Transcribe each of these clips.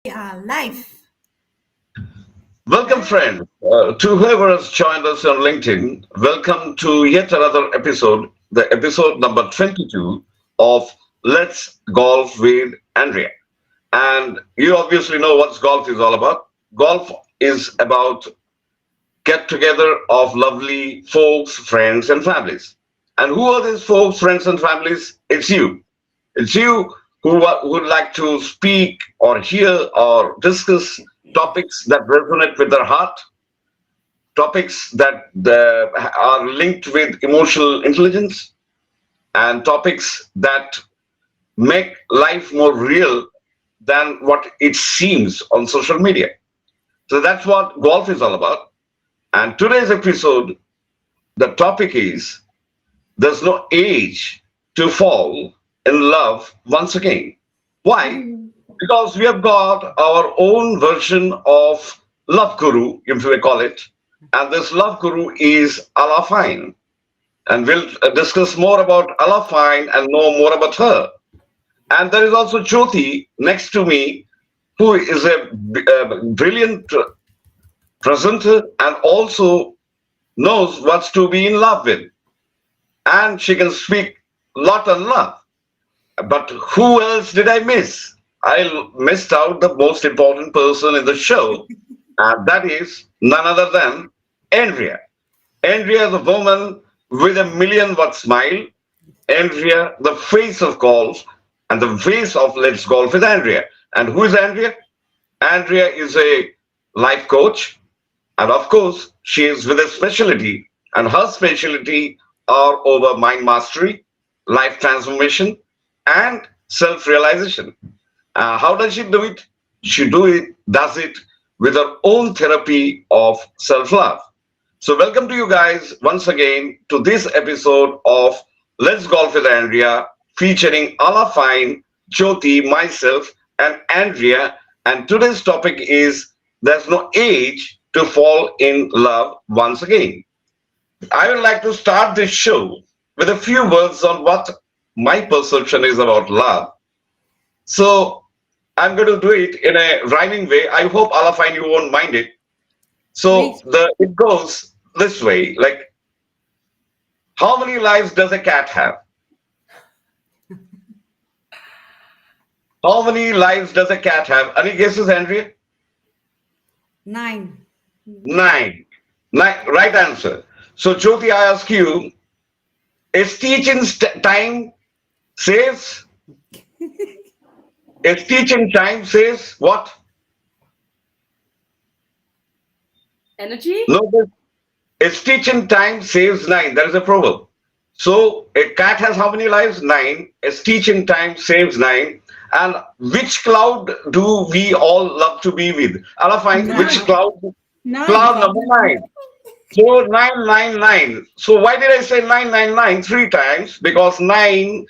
Life. Welcome, friends. To whoever has joined us on LinkedIn, welcome to yet another episode, the episode number 22 of Let's Golf with Andrea. And you obviously know what golf is all about. Golf is about get together of lovely folks, friends, and families. And who are these folks, friends, and families? It's you. It's you who would like to speak or hear or discuss topics that resonate with their heart, topics that are linked with emotional intelligence, and topics that make life more real than what it seems on social media. So that's what golf is all about. And today's episode, the topic is there's no age to fall in love once again. Why? Because we have got our own version of Love Guru, if we call it. And this Love Guru is Allah Fine. And we'll discuss more about Allah Fine and know more about her. And there is also Jyoti next to me, who is a brilliant presenter and also knows what's to be in love with. And she can speak lot on love. But who else did I miss? I missed out the most important person in the show, and that is none other than Andrea. Andrea, the woman with a million watt smile. Andrea, the face of golf and the face of Let's Golf with Andrea. And who is Andrea? Andrea is a life coach, and of course, she is with a specialty, and her specialty are over mind mastery, life transformation, and self-realization. How does she do it? Does it with her own therapy of self-love. So welcome to you guys once again to this episode of Let's Golf with Andrea, featuring Allah Fine, Jyoti, myself, and Andrea. And today's topic is there's no age to fall in love once again. I would like to start this show with a few words on what my perception is about love. So I'm going to do it in a rhyming way. I hope Allah Fine you won't mind it. So Please. it goes this way, like how many lives does a cat have? How many lives does a cat have? Any guesses, Andrea? Nine. Nine. Nine. Right answer. So Jyoti, I ask you, is teaching time says is teaching time says what? Energy? No, it's teaching time saves nine. That is a proverb. So a cat has how many lives? Nine. Its teaching time saves nine. And which cloud do we all love to be with? Allah find which Nine. cloud? Nine. Cloud number nine. So 999. So why did I say 999 three times? Because nine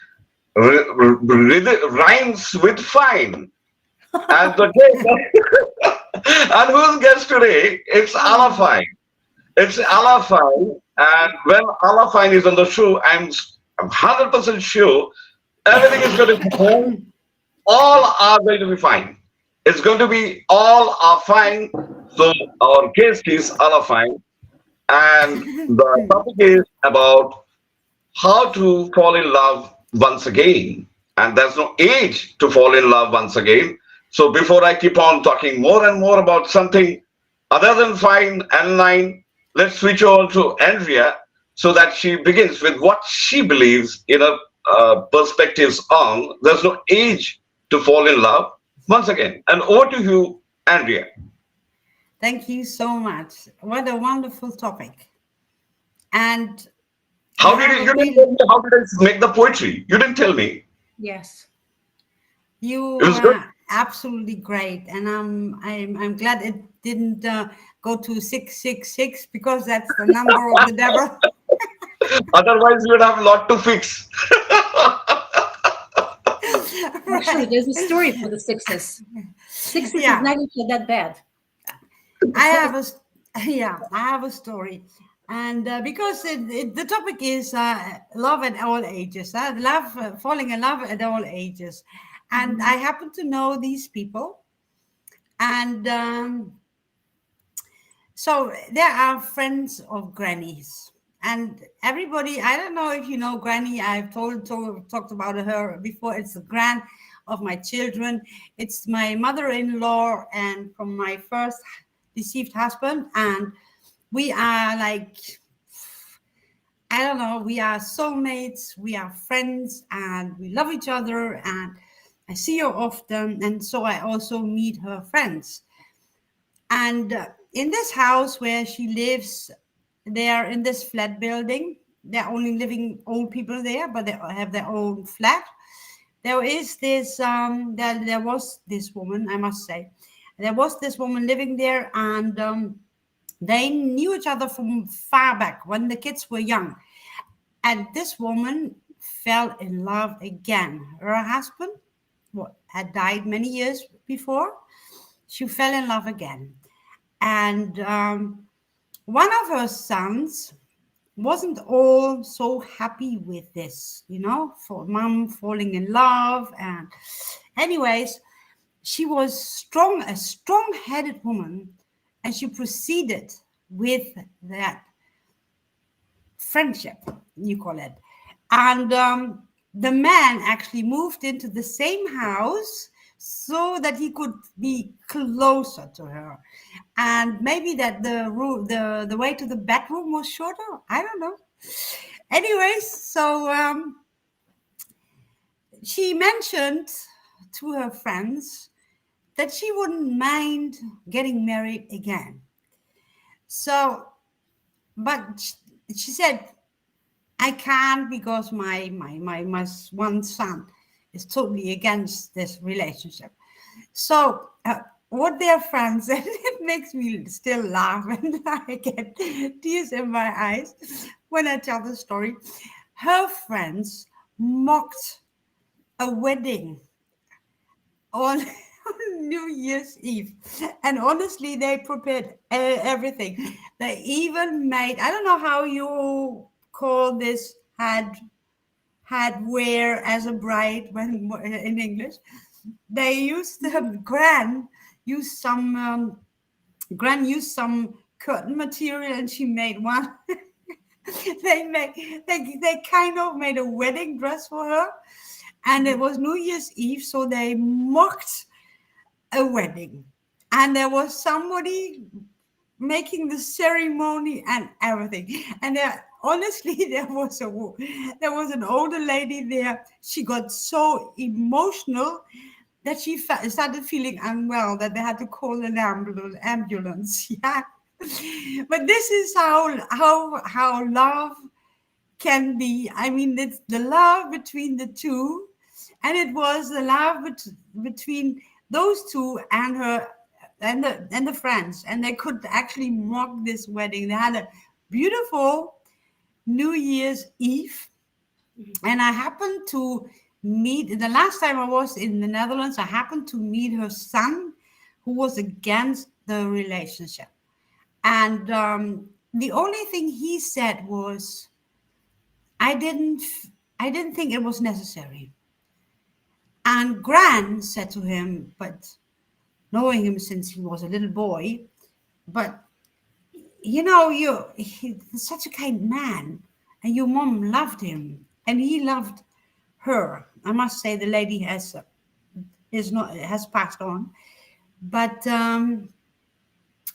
rhymes with fine. And the and whose guest today? It's Allah Fine. It's Allah Fine. And when Allah Fine is on the show, I'm 100% sure everything is going to be fine. All are going to be fine. It's going to be all are fine. So our guest is Allah Fine. And the topic is about how to fall in love once again. And there's no age to fall in love once again. So before I keep on talking more and more about something other than fine and line, let's switch over to Andrea so that she begins with what she believes in her perspectives on there's no age to fall in love once again. And over to you, Andrea. Thank you so much. What a wonderful topic. And I How did have you, a you didn't feeling tell me how did I make the poetry? You didn't tell me. Yes. you It was good. are absolutely great, and I'm glad it didn't go to 666 because that's the number of the devil. Otherwise, you would have a lot to fix. Actually, Right. there's a story for the sixes. Sixes is Yeah. not even that bad. I have a s- yeah, I have a story, and because the topic is love at all ages, falling in love at all ages, and Mhm. I happen to know these people, And so there are friends of Granny's. And everybody, I don't know if you know Granny. I've talked about her before. It's the grand of my children. It's my mother-in-law and from my first deceived husband. And we are like, I don't know, we are soulmates, we are friends, and we love each other. And I see her often. And so I also meet her friends. And in this house where she lives, they are in this flat building. They're only living old people there, but they have their own flat. There is this, there was this woman, I must say. There was this woman living there, and they knew each other from far back when the kids were young. And this woman fell in love again. Her husband had died many years before. She fell in love again. And one of her sons wasn't all so happy with this, for mom falling in love. And anyways, she was a strong-headed woman, and she proceeded with that friendship, you call it. And the man actually moved into the same house so that he could be closer to her. And maybe that the way to the bedroom was shorter. I don't know. Anyways, so she mentioned to her friends that she wouldn't mind getting married again. So, but she said, I can't because my one son is totally against this relationship. So what their friends said, it makes me still laugh and I get tears in my eyes when I tell the story. Her friends mocked a wedding on New Year's Eve, and honestly, they prepared everything. They even made, I don't know how you call this, had wear as a bride when in English. They used Gran used some curtain material, and she made one. they kind of made a wedding dress for her, and it was New Year's Eve, so they mocked a wedding, and there was somebody making the ceremony and everything. And honestly, there was an older lady there. She got so emotional that she started feeling unwell, that they had to call an ambulance. Yeah, but this is how love can be. I mean, it's the love between the two, and it was the love between those two and her and the friends, and they could actually mock this wedding. They had a beautiful New Year's Eve, and I happened to meet, the last time I was in the Netherlands, I happened to meet her son, who was against the relationship. And the only thing he said was, I didn't think it was necessary. And Gran said to him, but knowing him since he was a little boy, but he's such a kind man, and your mom loved him, and he loved her. I must say the lady has passed on, but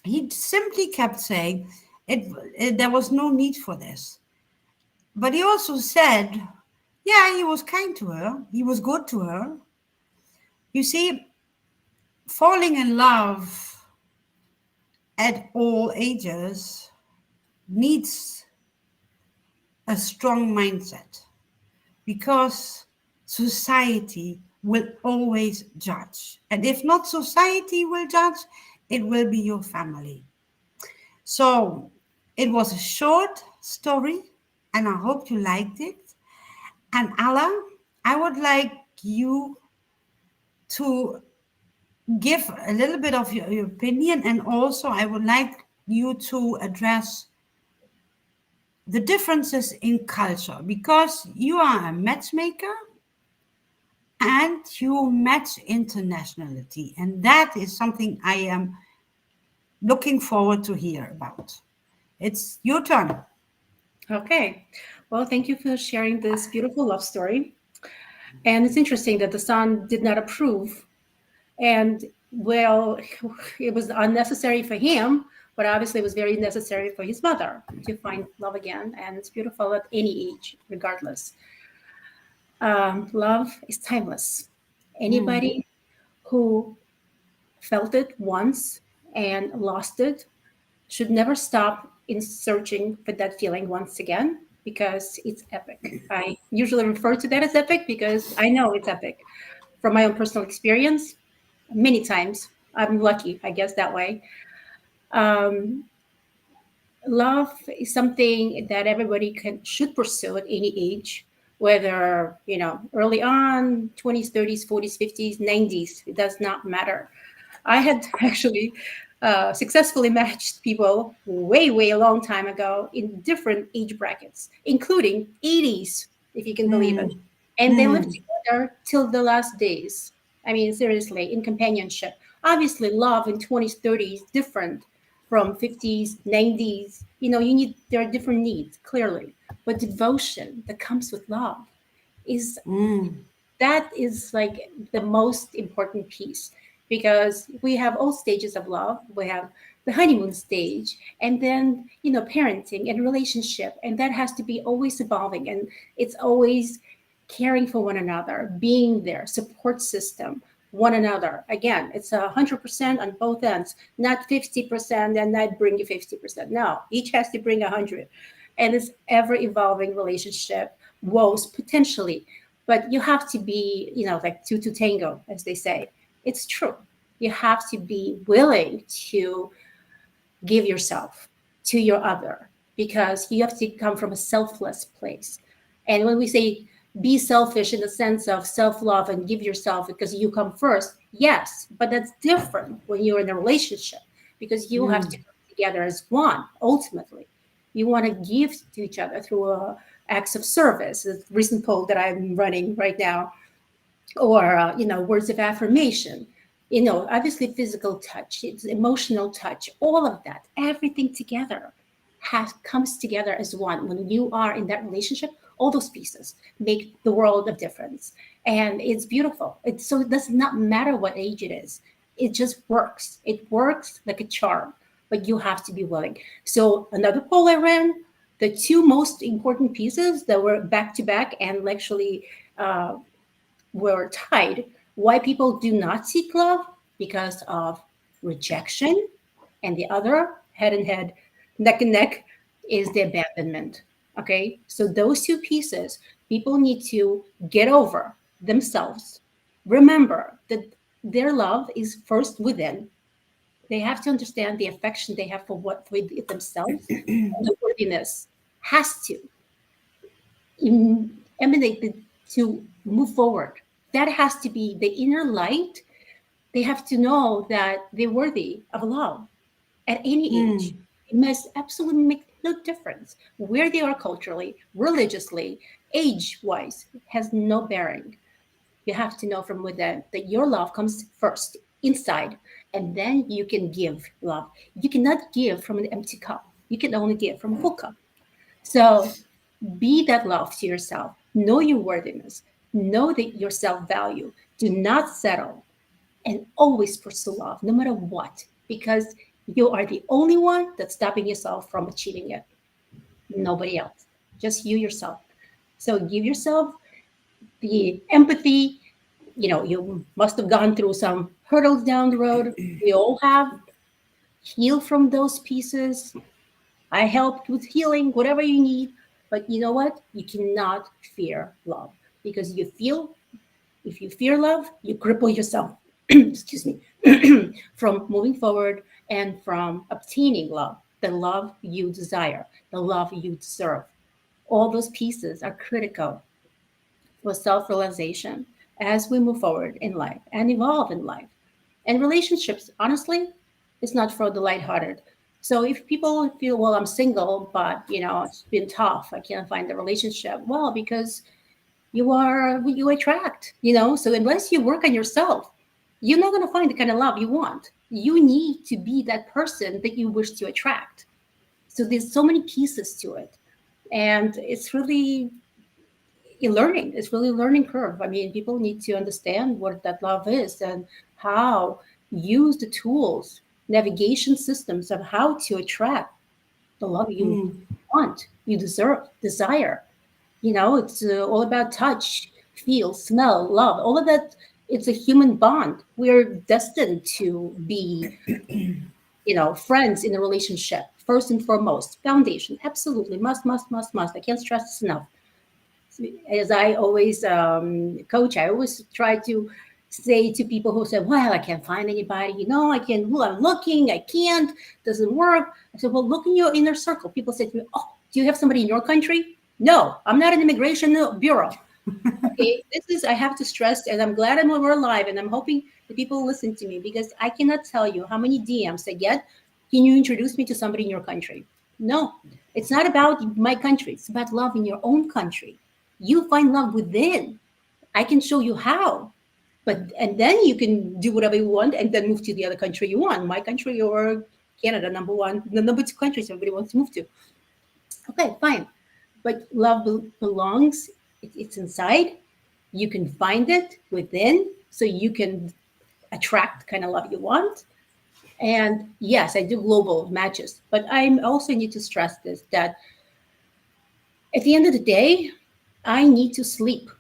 he simply kept saying there was no need for this. But he also said, yeah, he was kind to her, he was good to her. You see, falling in love at all ages needs a strong mindset, because society will always judge. And if not society will judge, it will be your family. So it was a short story, and I hope you liked it. And Alla, I would like you to give a little bit of your opinion, and also I would like you to address the differences in culture, because you are a matchmaker and you match internationality. And that is something I am looking forward to hear about. It's your turn. Okay. Well, thank you for sharing this beautiful love story. And it's interesting that the son did not approve. And well, it was unnecessary for him, but obviously it was very necessary for his mother to find love again. And it's beautiful at any age, regardless. Love is timeless. Mm, Anybody who felt it once and lost it should never stop in searching for that feeling once again because it's epic. I usually refer to that as epic because I know it's epic from my own personal experience. Many times, I'm lucky, I guess, that way. Um, Love is something that everybody can should pursue at any age, whether early on, 20s, 30s, 40s, 50s, 90s. It does not matter. I had actually successfully matched people way, way a long time ago in different age brackets, including 80s, if you can believe it. mm, And they lived mm, together till the last days. I mean, seriously, in companionship. Obviously, love in 20s, 30s, different from 50s, 90s. There are different needs, clearly. But devotion that comes with love is mm, that is like the most important piece because we have all stages of love. We have the honeymoon stage and then parenting and relationship, and that has to be always evolving, and it's always caring for one another, being there, support system, one another. Again, it's 100% on both ends, not 50% and I bring you 50%. No, each has to bring 100. And it's ever evolving relationship woes potentially, but you have to be like two to tango, as they say. It's true. You have to be willing to give yourself to your other because you have to come from a selfless place. And when we say be selfish in the sense of self-love and give yourself because you come first, yes, but that's different when you're in a relationship because you have to mm. come together as one ultimately. You want to give to each other through acts of service, the recent poll that I'm running right now, or words of affirmation, obviously physical touch, it's emotional touch, all of that, everything together has comes together as one. When you are in that relationship, all those pieces make the world of difference, and it's beautiful. It does not matter what age it is, it just works. It works like a charm, but you have to be willing. So another poll I ran, the two most important pieces that were back to back and actually uh, were tied. Why people do not seek love? Because of rejection. And the other, head and head, neck and neck, is the abandonment. Okay. So those two pieces, people need to get over themselves. Remember that their love is first within. They have to understand the affection they have for themselves. And the worthiness has to emanate to move forward. That has to be the inner light. They have to know that they're worthy of love at any age. Mm, It must absolutely make no difference where they are culturally, religiously, age wise, has no bearing. You have to know from within that your love comes first inside, and then you can give love. You cannot give from an empty cup, you can only give from a full cup. So be that love to yourself. Know your worthiness. Know that your self value. Do not settle and always pursue love, no matter what, because you are the only one that's stopping yourself from achieving it. Nobody else, just you yourself. So give yourself the empathy. You must have gone through some hurdles down the road. We all have. Heal from those pieces. I helped with healing, whatever you need. But you know what? You cannot fear love because if you fear love, you cripple yourself, excuse me, from moving forward and from obtaining love, the love you desire, the love you deserve. All those pieces are critical for self realization as we move forward in life and evolve in life. And relationships, honestly, it's not for the lighthearted. So if people feel, I'm single, but it's been tough, I can't find the relationship. Well, because you are what you attract. So unless you work on yourself, you're not going to find the kind of love you want. You need to be that person that you wish to attract. So there's so many pieces to it, and it's really a learning. It's really a learning curve. I mean, people need to understand what that love is and how use the tools, navigation systems of how to attract the love you want, you desire. It's all about touch, feel, smell, love, all of that. It's a human bond. We're destined to be, friends in a relationship, first and foremost. Foundation, absolutely, must, must, must, must. I can't stress this enough. As I always coach, I always try to say to people who say, well, I can't find anybody, I'm looking, I can't, doesn't work. I said, well, look in your inner circle. People say to me, oh, do you have somebody in your country? No, I'm not an immigration bureau. Okay, I have to stress, and I'm glad we're alive, and I'm hoping that people listen to me, because I cannot tell you how many DMs I get. Can you introduce me to somebody in your country? No, it's not about my country. It's about love in your own country. You find love within. I can show you how, and then you can do whatever you want and then move to the other country you want, my country or Canada, the number 2 countries everybody wants to move to. Okay, fine. But love belongs, it's inside. You can find it within, so you can attract the kind of love you want. And yes, I do global matches, but I also need to stress this, that at the end of the day, I need to sleep,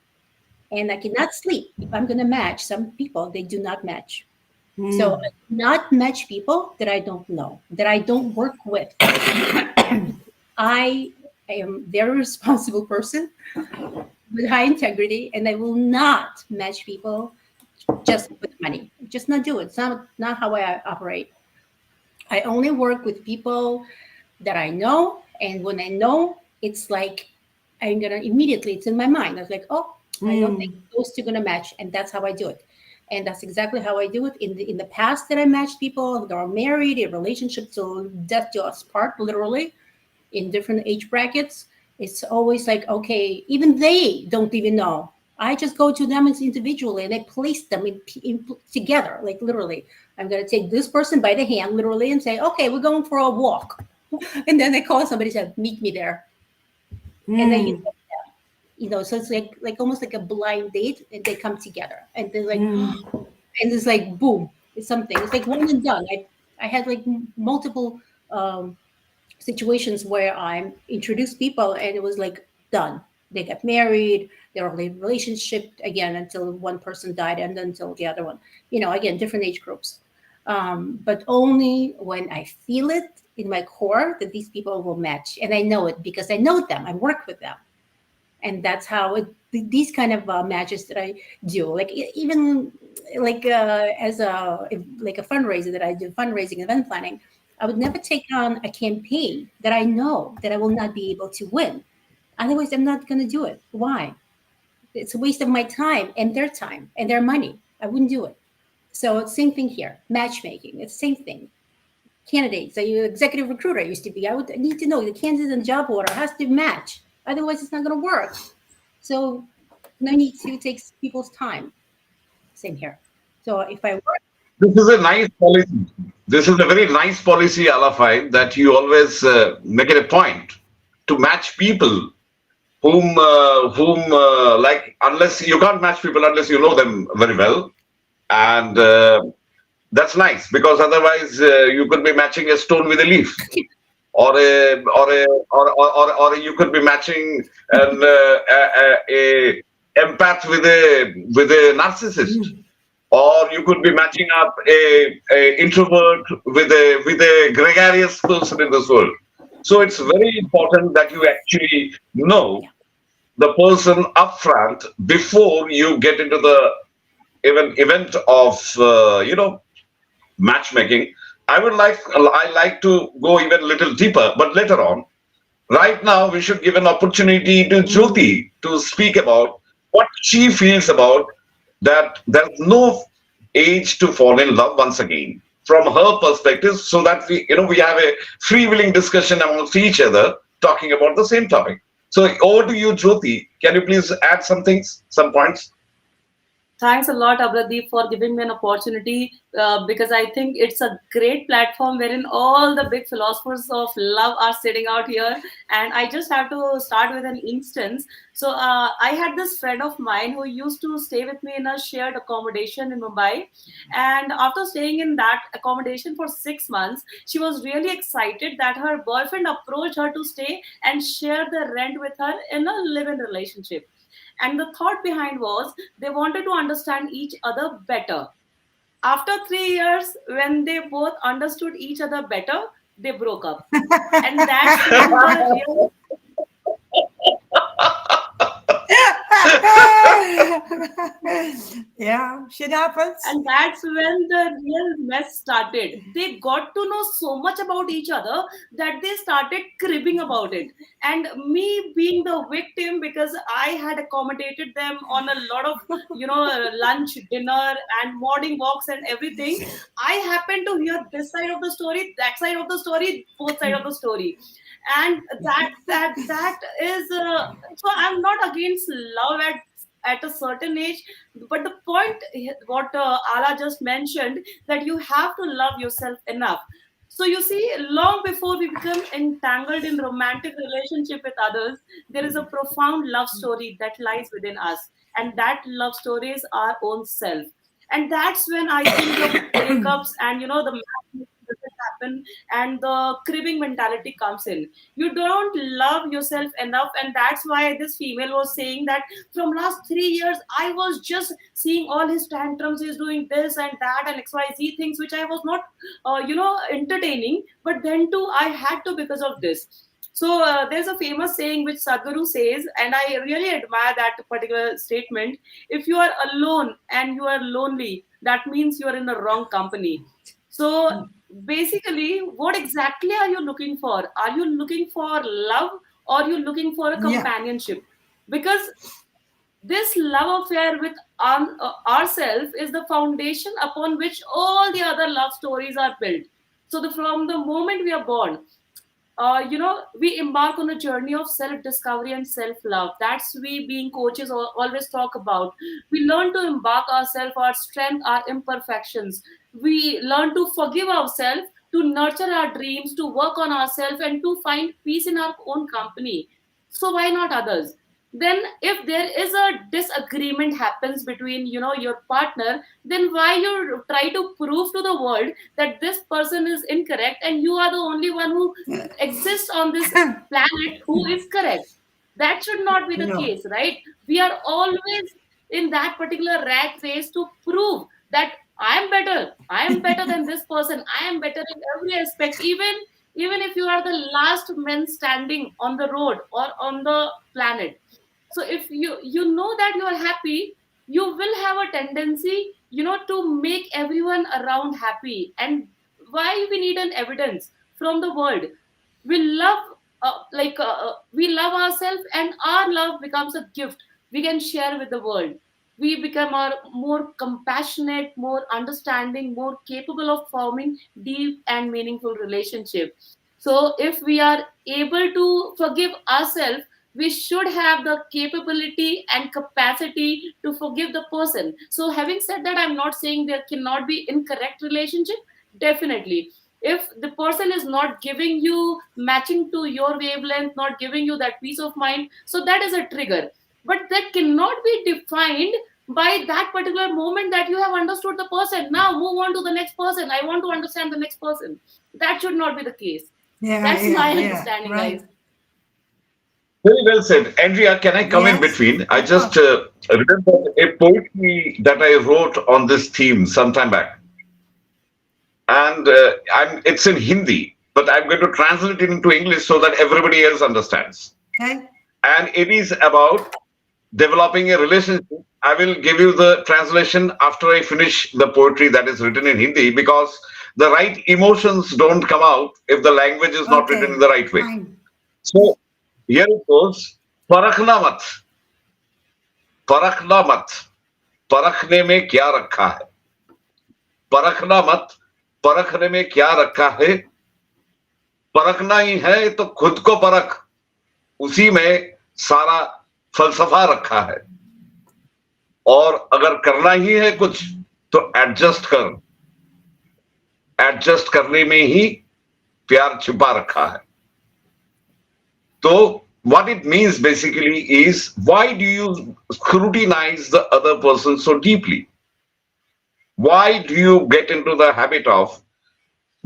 and I cannot sleep if I'm going to match some people. They do not match. So I do not match people that I don't know, that I don't work with. I am a very responsible person with high integrity, and I will not match people just with money. Just not do it. It's not how I operate. I only work with people that I know, and when I know, it's like I'm gonna immediately, it's in my mind. I was like, oh, I don't think those two gonna match, and that's how I do it. And that's exactly how I do it. In the past that I matched people that are married, in relationships till death do us part, literally, in different age brackets. It's always like, okay, even they don't even know. I just go to them individually, and I place them in together, like literally. I'm gonna take this person by the hand, literally, and say, okay, we're going for a walk. And then they call somebody and say, meet me there. And then so it's like almost like a blind date, and they come together, and they're like, and it's like boom, it's something. It's like one and done. I had like multiple situations where I introduced people, and it was like done. They got married. They were in a relationship again until one person died, and then until the other one. Again, different age groups. But only when I feel it in my core that these people will match, and I know it because I know them. I work with them. And that's how these kind of matches that I do, like even like as a fundraiser that I do, fundraising, event planning, I would never take on a campaign that I know that I will not be able to win. Otherwise, I'm not going to do it. Why? It's a waste of my time and their money. I wouldn't do it. So it's same thing here. Matchmaking, it's the same thing. Candidates, executive recruiter I used to be. I would need to know the candidate and job order has to match. Otherwise, it's not going to work. So no need to take people's time. Same here. So if I work. This is a nice policy. This is a very nice policy, Alafai, that you always make it a point to match people whom like, unless you can't match people unless you know them very well. And that's nice, because otherwise you could be matching a stone with a leaf. Or you could be matching a empath with a narcissist, or you could be matching up a introvert with a gregarious person in this world. So it's very important that you actually know the person upfront before you get into the event of matchmaking. I like to go even a little deeper, but later on. Right now, we should give an opportunity to Jyoti to speak about what she feels about that there's no age to fall in love once again, from her perspective, so that we have a free-willing discussion amongst each other, talking about the same topic. So over to you, Jyoti. Can you please add some things, some points? Thanks a lot, Abladeep, for giving me an opportunity because I think it's a great platform wherein all the big philosophers of love are sitting out here. And I just have to start with an instance. So I had this friend of mine who used to stay with me in a shared accommodation in Mumbai. And after staying in that accommodation for 6 months, she was really excited that her boyfriend approached her to stay and share the rent with her in a live-in relationship. And the thought behind was they wanted to understand each other better. After 3 years, when they both understood each other better, they broke up. And that's when the real Yeah, shit happens. And that's when the real mess started. They got to know so much about each other that they started cribbing about it. And me being the victim, because I had accommodated them on a lot of, lunch, dinner, and morning walks and everything, I happened to hear this side of the story, that side of the story, both side of the story. And that is so I'm not against love at a certain age, but the point what Ala just mentioned, that you have to love yourself enough. So you see, long before we become entangled in romantic relationship with others, there is a profound love story that lies within us, and that love story is our own self. And that's when I think the breakups and the madness doesn't happen, and the cribbing mentality comes in. You don't love yourself enough, and that's why this female was saying that from last 3 years I was just seeing all his tantrums, he's doing this and that and xyz things which I was not entertaining, but then too I had to because of this. So there's a famous saying which Sadhguru says, and I really admire that particular statement: if you are alone and you are lonely, that means you are in the wrong company. So basically, what exactly are you looking for? Are you looking for love, or are you looking for a Yeah. companionship? Because this love affair with ourselves is the foundation upon which all the other love stories are built. So from the moment we are born, we embark on a journey of self-discovery and self-love. That's we being coaches always talk about. We learn to embark ourselves, our strength, our imperfections. We learn to forgive ourselves, to nurture our dreams, to work on ourselves, and to find peace in our own company. So why not others? Then if there is a disagreement happens between your partner, then why you try to prove to the world that this person is incorrect and you are the only one who exists on this planet who is correct? That should not be the No. case, right? We are always in that particular rat race to prove that I am better than this person, I am better in every aspect, even if you are the last man standing on the road or on the planet. So if you know that you are happy, you will have a tendency to make everyone around happy. And why we need an evidence from the world? We love we love ourselves, and our love becomes a gift we can share with the world. We become more compassionate, more understanding, more capable of forming deep and meaningful relationship. So if we are able to forgive ourselves, we should have the capability and capacity to forgive the person. So having said that, I'm not saying there cannot be incorrect relationship. Definitely, if the person is not giving you matching to your wavelength, not giving you that peace of mind, so that is a trigger. But that cannot be defined by that particular moment that you have understood the person. Now move on to the next person. I want to understand the next person. That should not be the case. Yeah, That's yeah, my yeah, understanding, right. guys. Very well said. Andrea, can I come in Yes, between? I of just course. remember a poetry that I wrote on this theme some time back. And it's in Hindi, but I'm going to translate it into English so that everybody else understands. Okay. And it is about developing a relationship. I will give you the translation after I finish the poetry that is written in Hindi, because the right emotions don't come out if the language is not written in Okay. the right way. Fine. So here it goes. परखना मत, परखना मत, परखने में क्या रखा है? परखना मत, परखने में क्या रखा है? परखना ही है तो खुद को परख, उसी में सारा फलसफा रखा है, और अगर करना ही है कुछ तो एडजस्ट कर, एडजस्ट करने में ही प्यार छिपा रखा है. तो what it means basically is, why do you scrutinize the other person so deeply? Why do you get into the habit of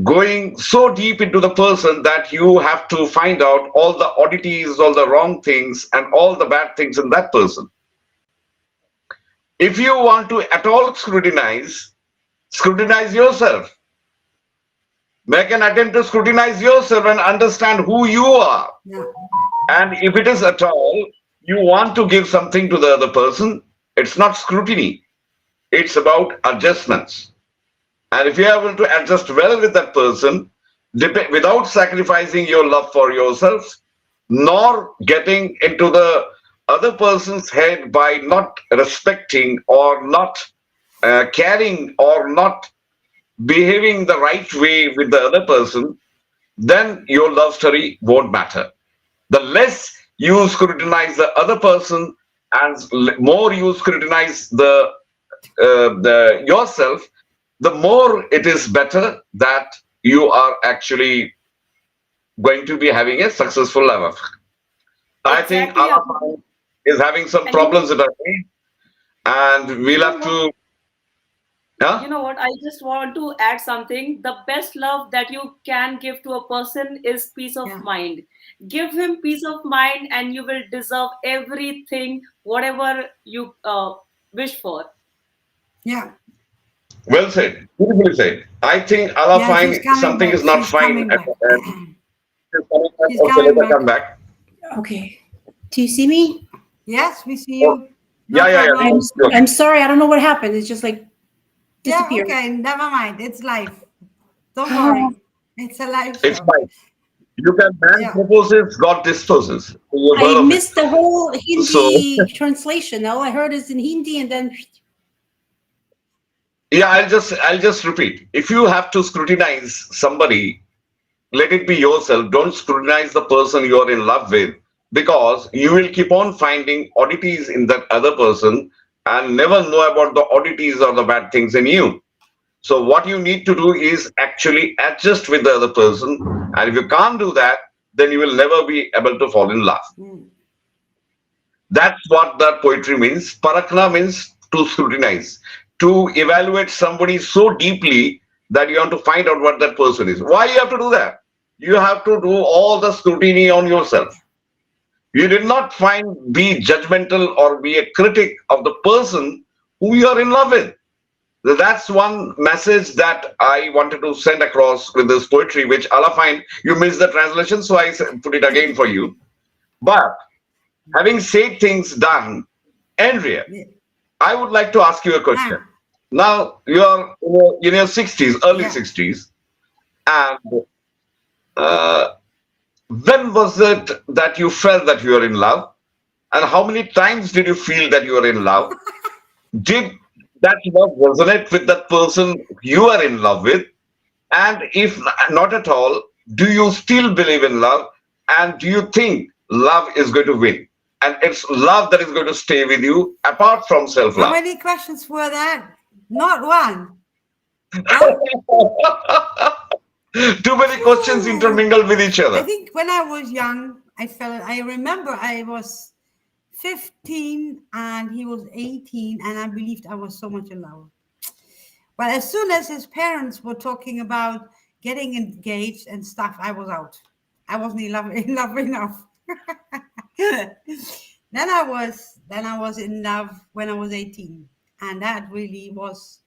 going so deep into the person that you have to find out all the oddities, all the wrong things, and all the bad things in that person? If you want to at all scrutinize yourself. Make an attempt to scrutinize yourself and understand who you are. Yeah. And if it is at all you want to give something to the other person, it's not scrutiny. It's about adjustments. And if you are able to adjust well with that person, without sacrificing your love for yourself, nor getting into the other person's head by not respecting or not caring or not behaving the right way with the other person, then your love story won't matter. The less you scrutinize the other person and more you scrutinize the yourself, the more it is better that you are actually going to be having a successful love affair. I think Exactly. Alaphan is having some And problems with her face, and we'll have to. Yeah? you know what? I just want to add something. The best love that you can give to a person is peace of Yeah. mind. Give him peace of mind, and you will deserve everything, whatever you wish for. Yeah. Well said. Beautifully said. I think Yeah, Alaphan, she's coming something back. is not She's fine. coming back. She's coming back. She's Okay, coming let her come back. back. Okay. Do you see me? Yes, we see you. Yeah. problem. Sure. I'm sorry. I don't know what happened. It's just like Yeah, disappeared. okay, never mind. It's live. Don't worry. It's a live show. It's fine. You can man Yeah. proposes, God disposes. You've heard I of it. missed the whole Hindi So- translation. All I heard is in Hindi, and then Yeah, I'll just repeat. If you have to scrutinize somebody, let it be yourself. Don't scrutinize the person you're in love with, because you will keep on finding oddities in that other person and never know about the oddities or the bad things in you. So what you need to do is actually adjust with the other person. And if you can't do that, then you will never be able to fall in love. Mm. That's what that poetry means. Parakna means to scrutinize, to evaluate somebody so deeply that you want to find out what that person is. Why you have to do that? You have to do all the scrutiny on yourself. You did not be judgmental or be a critic of the person who you are in love with. That's one message that I wanted to send across with this poetry, which Alaphan, you missed the translation, so I put it again for you. But having said things done, Andrea, Yeah. I would like to ask you a question. Ah. Now you are in your 60s, early Yeah. 60s, and when was it that you felt that you were in love, and how many times did you feel that you were in love? Did that love resonate with that person you are in love with? And if not at all, do you still believe in love? And do you think love is going to win? And it's love that is going to stay with you apart from How self-love. many questions were that? Not one. Huh? Too many questions intermingled with each I other. think when I was young, I remember I was 15 and he was 18, and I believed I was so much in love. But as soon as his parents were talking about getting engaged and stuff, I was out. I wasn't in love enough. Then I was in love when I was 18, and that really was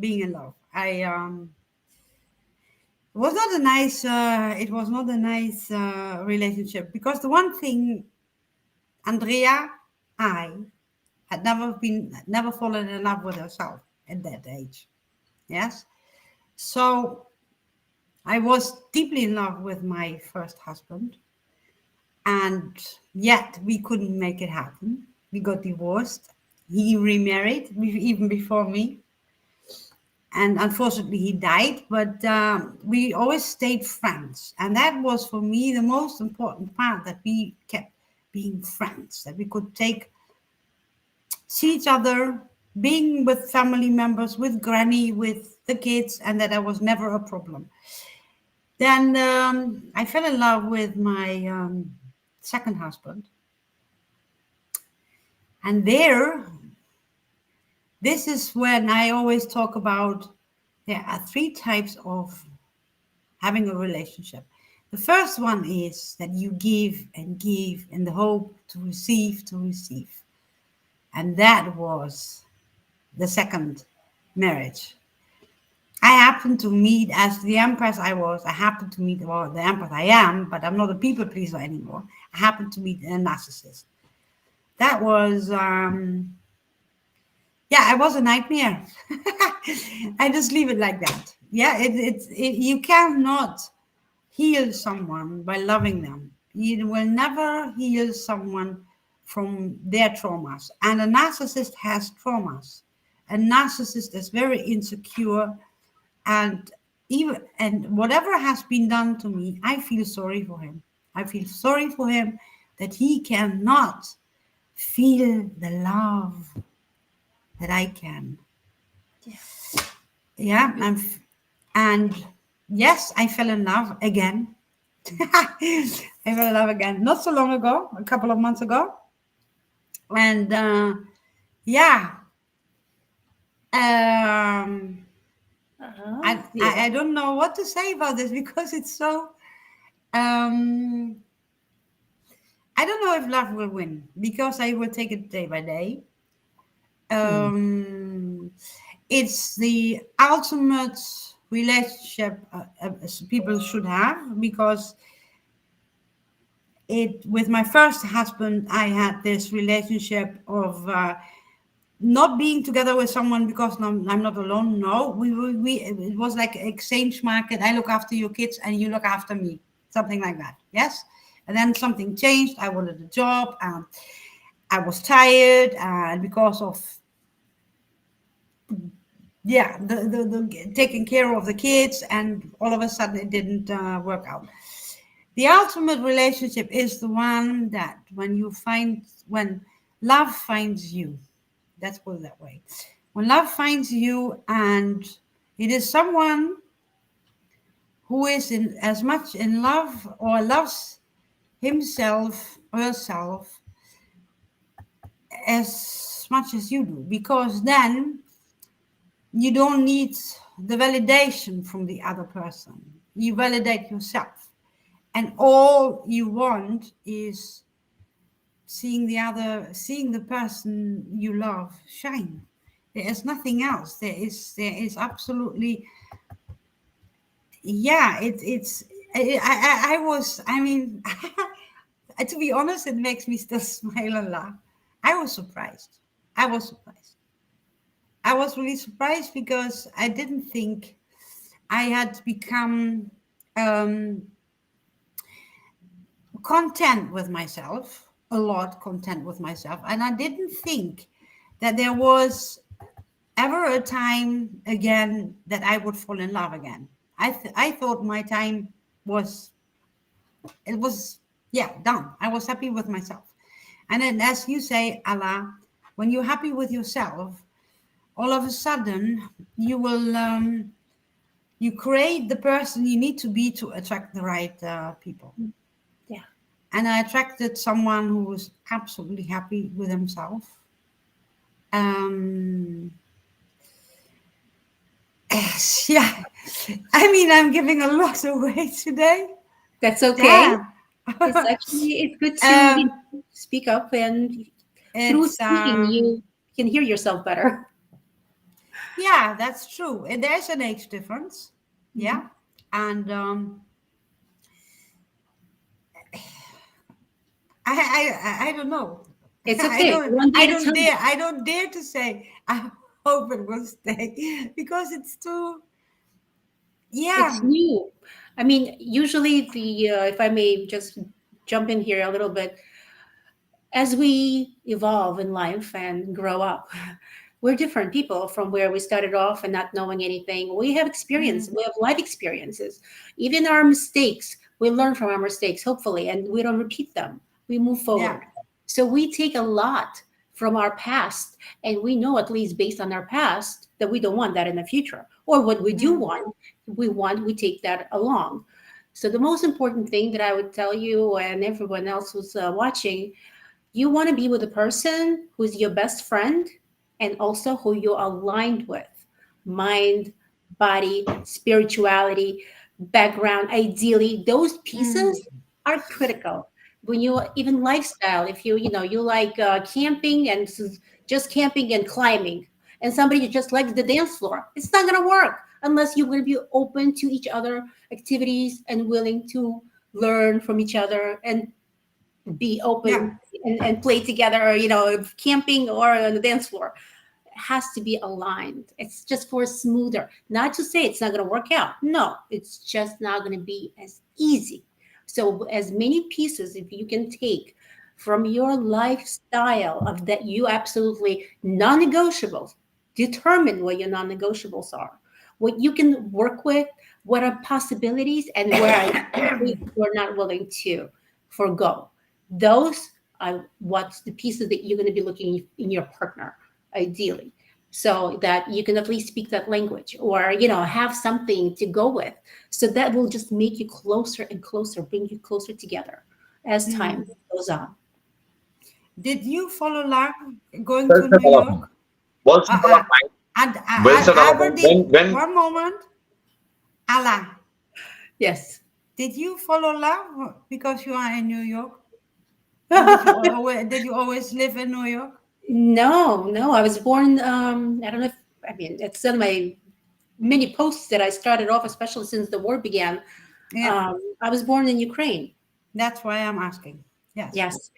being in love. It was not a nice relationship, because the one thing, Andrea, I had never fallen in love with herself at that age. Yes. So I was deeply in love with my first husband, and yet we couldn't make it happen. We got divorced. He remarried even before me. And unfortunately, he died, but we always stayed friends. And that was, for me, the most important part, that we kept being friends, that we could see each other, being with family members, with granny, with the kids, and that was never a problem. Then I fell in love with my second husband. And this is when I always talk about there are three types of having a relationship. The first one is that you give in the hope to receive, to receive. And that was the second marriage. I happened to meet, as the empress I was, I happened to meet, well, the empress I am, but I'm not a people pleaser anymore. I happened to meet a narcissist. That was, I was a nightmare. I just leave it like that. Yeah, you cannot heal someone by loving them. You will never heal someone from their traumas. And a narcissist has traumas. A narcissist is very insecure, and whatever has been done to me, I feel sorry for him. I feel sorry for him that he cannot feel the love that I can. Yeah, and yes, I fell in love again. I fell in love again not so long ago, a couple of months ago. And I don't know what to say about this because it's so I don't know if love will win, because I will take it day by day. It's the ultimate relationship people should have, because with my first husband, I had this relationship of not being together with someone because I'm not alone. No, it was like an exchange market. I look after your kids and you look after me, something like that. Yes. And then something changed. I wanted a job. I was tired, and because of the taking care of the kids, and all of a sudden it didn't work out. The ultimate relationship is the one that when love finds you. Let's put it that way. When love finds you, and it is someone who is as much in love or loves himself or herself as much as you do, because then you don't need the validation from the other person. You validate yourself, and all you want is seeing the person you love shine. There is nothing else. There is absolutely, I mean, to be honest, it makes me still smile and laugh. I was surprised. I was really surprised, because I didn't think I had become content with myself. A lot content with myself, and I didn't think that there was ever a time again that I would fall in love again. I thought my time was done. I was happy with myself. And then, as you say, Allah, when you're happy with yourself, all of a sudden you will you create the person you need to be to attract the right people. And I attracted someone who was absolutely happy with himself. I mean, I'm giving a lot away today. That's okay. Yeah. It's good to speak up, and through speaking, you can hear yourself better. Yeah, that's true. And there's an age difference. Yeah. And I don't know. It's okay. I don't dare to say I hope it will stay, because it's too. Yeah. It's new. I mean, usually if I may just jump in here a little bit, as we evolve in life and grow up, we're different people from where we started off and not knowing anything. We have experience. We have life experiences. Even our mistakes, we learn from our mistakes, hopefully, and we don't repeat them. we move Yeah. forward. So we take a lot from our past, and we know, at least based on our past, that we don't want that in the future. Or what we do Mm. want, we take that along. So the most important thing that I would tell you and everyone else who's watching, you want to be with a person who's your best friend and also who you're aligned with. Mind, body, spirituality, background, ideally, those Mm. pieces are critical. When you even lifestyle, if you like camping and just camping and climbing, and somebody just likes the dance floor, it's not going to work unless you're going to be open to each other activities and willing to learn from each other and be Yeah. open and play together, camping or on the dance floor. It has to be aligned. It's just for smoother. Not to say it's not going to work out. No, it's just not going to be as easy. So as many pieces if you can take from your lifestyle of that you absolutely non-negotiables, determine what your non-negotiables are, what you can work with, what are possibilities, and where you're not willing to forgo. Those are what's the pieces that you're going to be looking in your partner, ideally, so that you can at least speak that language, or have something to go with. So that will just make you closer and closer, bring you closer together as time Mm. goes on. Did you follow Lar going Well to said, New Alapam. York? Well said, Uh, uh, Alapam. and Well said, Alapam. Aberdeen. When One moment, Allah. Yes. Did you follow Lar because you are in New York, and did you always live in New York? No, I was born. I don't know if I mean it's in my many posts that I started off, especially since the war began. Yeah, I was born in Ukraine. that's why I'm asking. Yes. Yes,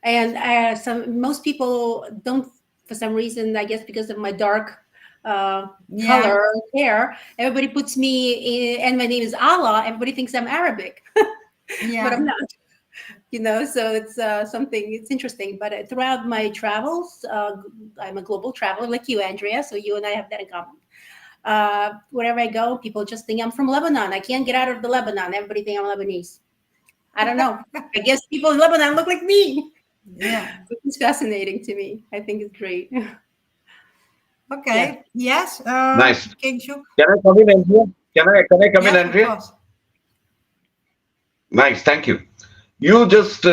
and most people don't, for some reason, I guess because of my dark Yeah. color hair. Everybody puts me in, and my name is Allah. Everybody thinks I'm Arabic, but I'm Yeah. not. So it's something. It's interesting. But throughout my travels, I'm a global traveler like you, Andrea. So you and I have that in common. Wherever I go, people just think I'm from Lebanon. I can't get out of the Lebanon. Everybody think I'm Lebanese. I don't know. I guess people in Lebanon look like me. Yeah. It's fascinating to me. I think it's great. Okay. Yes. nice. King Shuk. Can I come in, Andrea? Can I come in, Yes, of Andrea? course. Nice, thank you. You just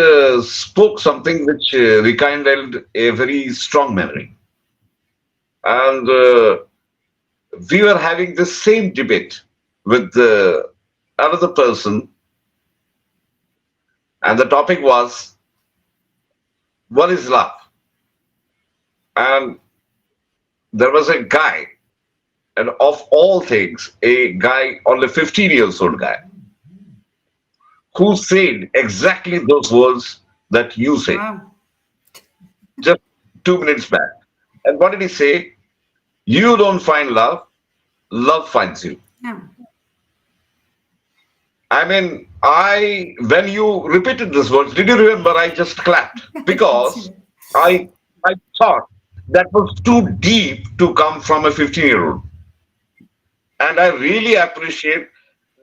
spoke something which rekindled a very strong memory. And we were having the same debate with another person, and the topic was, what is love? And there was a guy, and of all things, a guy, only 15 years old guy, who said exactly those words that you said Wow. just 2 minutes back. And what did he say? You don't find love, love finds you. Yeah. I mean, when you repeated these words, did you remember? I just clapped I can see because it. I thought that was too deep to come from a 15-year-old. And I really appreciate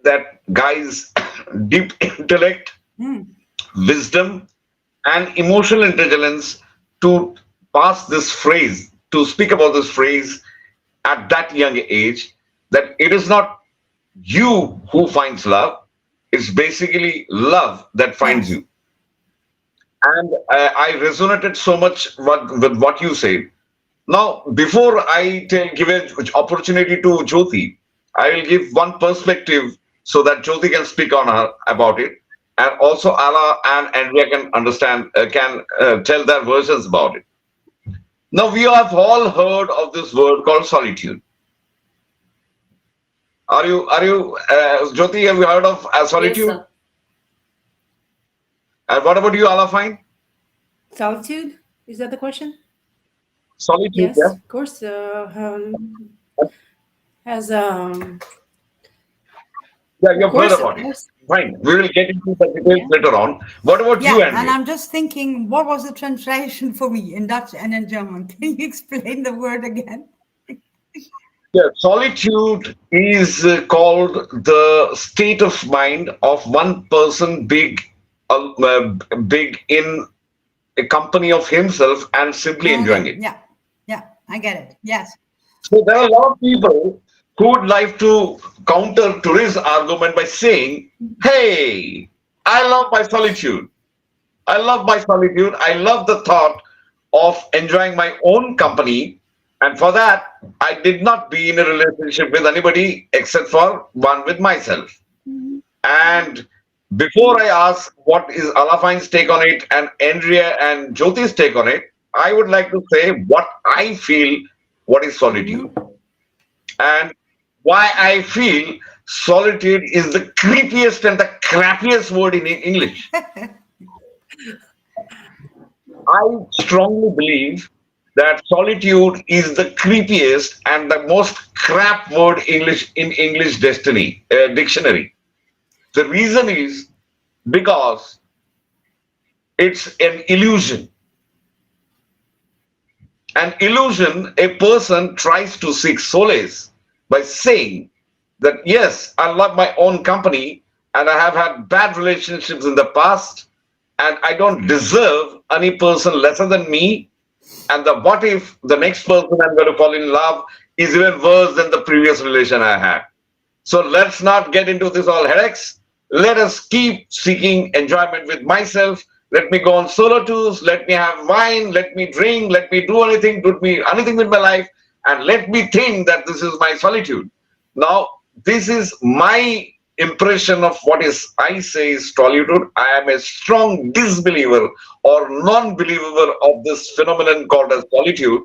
that guy's deep intellect, Mm. wisdom, and emotional intelligence to pass this phrase, to speak about this phrase at that young age, that it is not you who finds love, it's basically love that finds Yes. you. And I resonated so much with what you said. Now, before I give an opportunity to Jyoti, I will give one perspective so that Jyoti can speak on about it, and also Ala and Andrea can understand, can tell their versions about it. Now, we have all heard of this word called solitude. Jyoti, have you heard of Yes, solitude? sir. And what about you, Ala Fine? Solitude? Is that the question? Solitude, Yes, yeah. of course. As Yeah, you've heard of about it. course. Fine. We will get into the details Yeah. later on. What about you, Yeah, and Andrea? I'm just thinking, what was the translation for me in Dutch and in German? Can you explain the word again? Yeah, solitude is called the state of mind of one person being big in a company of himself and simply enjoying it. Yeah, yeah, I get it. Yes. So there are a lot of people who would like to counter to his argument by saying, hey, I love my solitude. I love my solitude. I love the thought of enjoying my own company. And for that, I did not be in a relationship with anybody except for one with myself. And before I ask what is Alafine's take on it and Andrea and Jyoti's take on it, I would like to say what I feel what is solitude and why I feel solitude is the creepiest and the crappiest word in English. I strongly believe that solitude is the creepiest and the most crap word English in English dictionary. The reason is because it's an illusion. An illusion, a person tries to seek solace by saying that, yes, I love my own company and I have had bad relationships in the past and I don't deserve any person lesser than me. And the what if the next person I'm going to fall in love is even worse than the previous relation I had. So let's not get into this all headaches. Let us keep seeking enjoyment with myself. Let me go on solo tours. Let me have wine. Let me drink. Let me do anything with my life. And let me think that this is my solitude. Now, this is my impression of what is I say is solitude. I am a strong disbeliever or non-believer of this phenomenon called as solitude.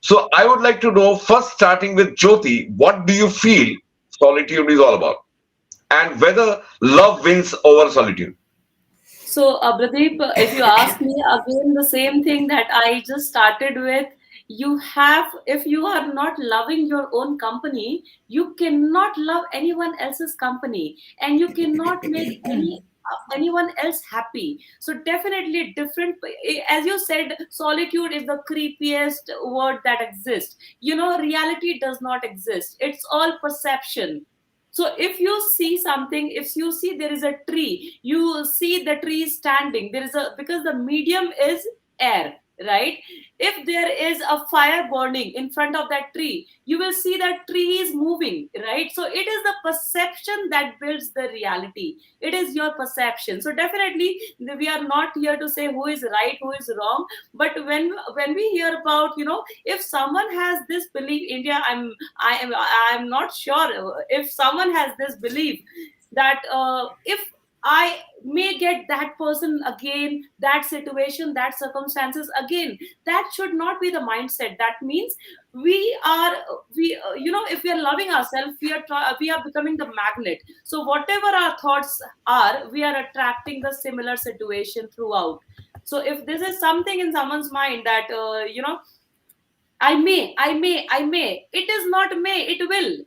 So I would like to know, first starting with Jyoti, what do you feel solitude is all about? And whether love wins over solitude. So, Pradeep, if you ask me again the same thing that I just started with, if you are not loving your own company, you cannot love anyone else's company, and you cannot make anyone else happy. So definitely different. As you said, solitude is the creepiest word that exists. Reality does not exist. It's all perception. So if you see something, if you see there is a tree, you see the tree standing. Because the medium is air, right? If there is a fire burning in front of that tree, you will see that tree is moving, right? So it is the perception that builds the reality. It is your perception. So definitely we are not here to say who is right, who is wrong. But when we hear about, if someone has this belief, India, I'm not sure if someone has this belief that if I may get that person again, that situation, that circumstances again. That should not be the mindset. That means if we are loving ourselves, we are becoming the magnet. So whatever our thoughts are, we are attracting the similar situation throughout. So if this is something in someone's mind that I may. It is not may, it will.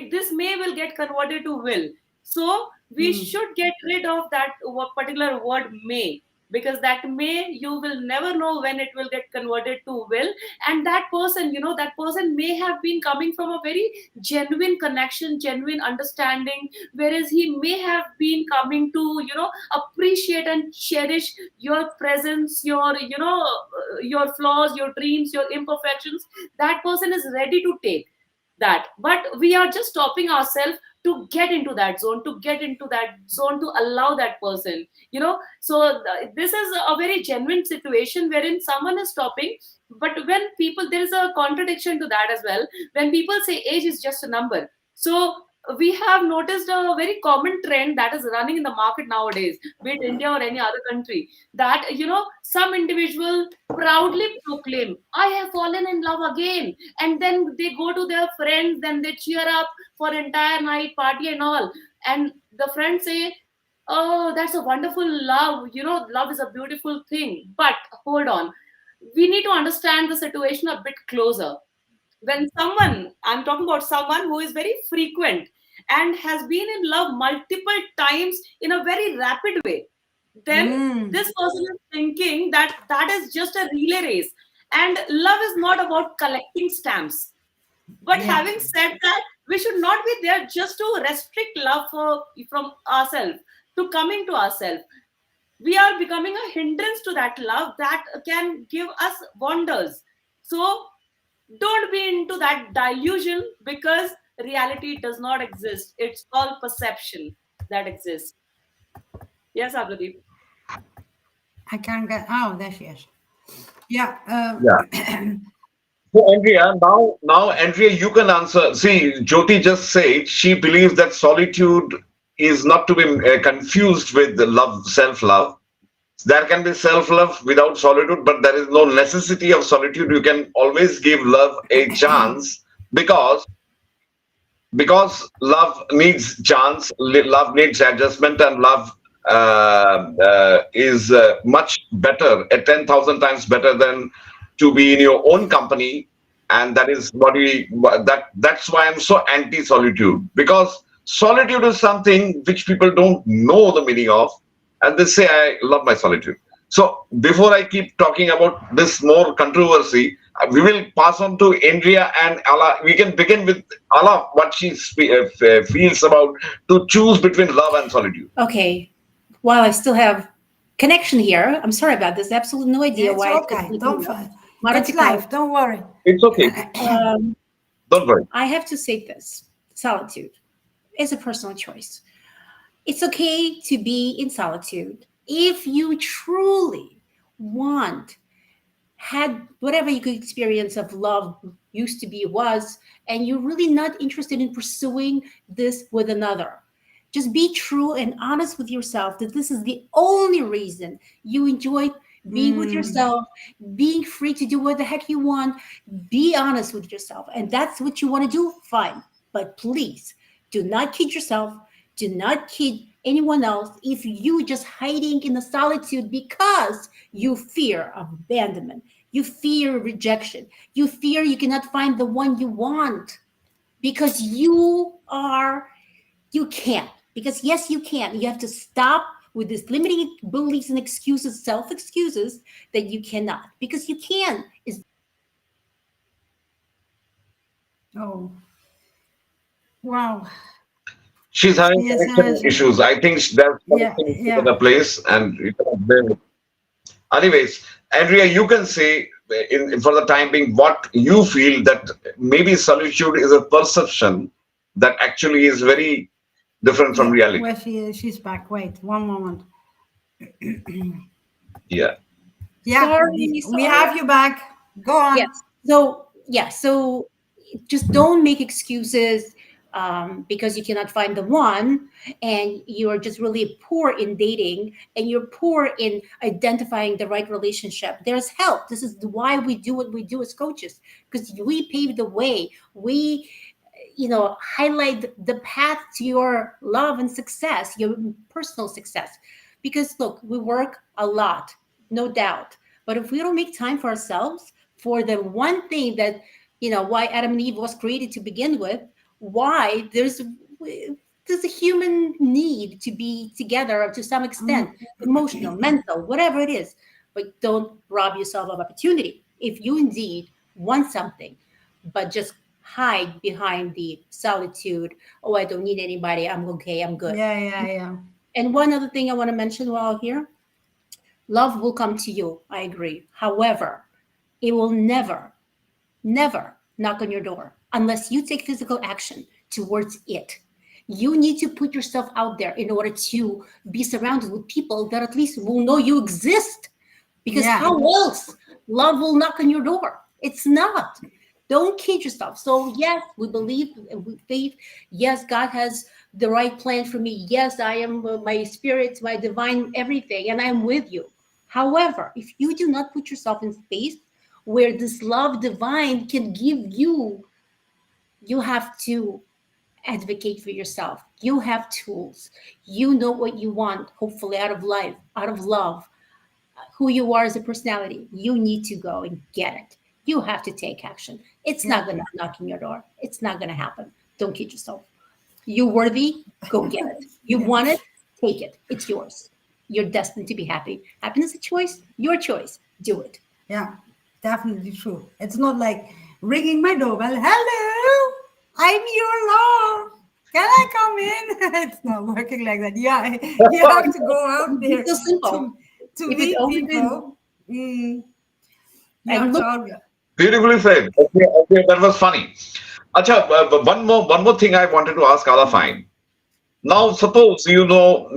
This may will get converted to will. So we should get rid of that particular word may, because that may, you will never know when it will get converted to will. And that person, may have been coming from a very genuine connection, genuine understanding, whereas he may have been coming to, appreciate and cherish your presence, your flaws, your dreams, your imperfections. That person is ready to take that. But we are just stopping ourselves to get into that zone, to allow that person, so this is a very genuine situation wherein someone is stopping. But when people, there is a contradiction to that as well. When people say age is just a number, so we have noticed a very common trend that is running in the market nowadays, be it India or any other country, that some individual proudly proclaim, I have fallen in love again, and then they go to their friends, then they cheer up for entire night, party and all, and the friends say, oh, that's a wonderful love, love is a beautiful thing. But hold on, we need to understand the situation a bit closer. When I'm talking about someone who is very frequent and has been in love multiple times in a very rapid way, then this person is thinking that is just a relay race, and love is not about collecting stamps. But having said that, we should not be there just to restrict love from ourselves, to coming to ourselves. we are becoming a hindrance to that love that can give us wonders. So don't be into that delusion, because reality does not exist. It's all perception that exists. Yes, Abradeep. I can't get. Oh, there she is. Yeah. Yeah. So Andrea, now Andrea, you can answer. See, Jyoti just said she believes that solitude is not to be confused with the love, self-love. There can be self-love without solitude, but there is no necessity of solitude. You can always give love a chance, because love needs chance, love needs adjustment, and love is much better, 10,000 times better than to be in your own company. And that is what that's why I'm so anti solitude, because solitude is something which people don't know the meaning of, and they say I love my solitude. So before I keep talking about this more controversy, we will pass on to Andrea and Allah. We can begin with Allah, what she feels about to choose between love and solitude. Okay. While I still have connection here, I'm sorry about this. Absolutely no idea It's why. okay. Don't fight. Mara It's Tikal. life. Don't worry. It's okay. Don't worry. I have to say this: solitude is a personal choice. It's okay to be in solitude if you truly had whatever you could experience of love used to be was, and you're really not interested in pursuing this with another. Just be true and honest with yourself that this is the only reason you enjoy being with yourself, being free to do what the heck you want. Be honest with yourself, and that's what you want to do, fine. But please do not kid yourself. Do not kid anyone else if you just hiding in the solitude because you fear of abandonment, you fear rejection, you fear you cannot find the one you want, because you can't. Because yes, you can. You have to stop with these limiting beliefs and excuses, self-excuses that you cannot, because you can. Oh, wow. She's having Yes, connection issues. I think there's yeah, something yeah. in the place, and you cannot blame it. Anyways, Andrea, you can say for the time being what you feel, that maybe solitude is a perception that actually is very different from reality. Where she is? She's back. Wait, one moment. Yeah. Yeah, Sorry, we sorry. have you back. Go on. Yes. So just don't make excuses because you cannot find the one, and you are just really poor in dating, and you're poor in identifying the right relationship. There's help. This is why we do what we do as coaches, because we pave the way. We highlight the path to your love and success, your personal success. Because look, we work a lot, no doubt. But if we don't make time for ourselves, for the one thing that, why Adam and Eve was created to begin with, why there's a human need to be together to some extent, emotional, mental, whatever it is. But don't rob yourself of opportunity. If you indeed want something, but just hide behind the solitude, oh, I don't need anybody, I'm okay, I'm good. Yeah. And one other thing I want to mention while here, love will come to you. I agree. However, it will never knock on your door unless you take physical action towards it. You need to put yourself out there in order to be surrounded with people that at least will know you exist. Because how else love will knock on your door? It's not. Don't kid yourself. So yes, we believe, we faith. Yes, God has the right plan for me. Yes, I am my spirit, my divine everything, and I'm with you. However, if you do not put yourself in space where this love divine can give you, you have to advocate for yourself. You have tools. You know what you want, hopefully out of life, out of love, who you are as a personality. You need to go and get it. You have to take action. It's not going to knock on your door. It's not going to happen. Don't kid yourself. You're worthy. Go get it. You want it. Take it. It's yours. You're destined to be happy. Happiness is a choice. Your choice. Do it. Yeah, definitely true. It's not like ringing my doorbell. Hello, I'm your love. Can I come in? It's not working like that. Yeah, you have to go out there It's so simple. to If it meet only been people. Mm, you and have to look, out. Beautifully said. Okay, okay, that was funny. Acha, one more thing I wanted to ask Ala Fine. Now, suppose you know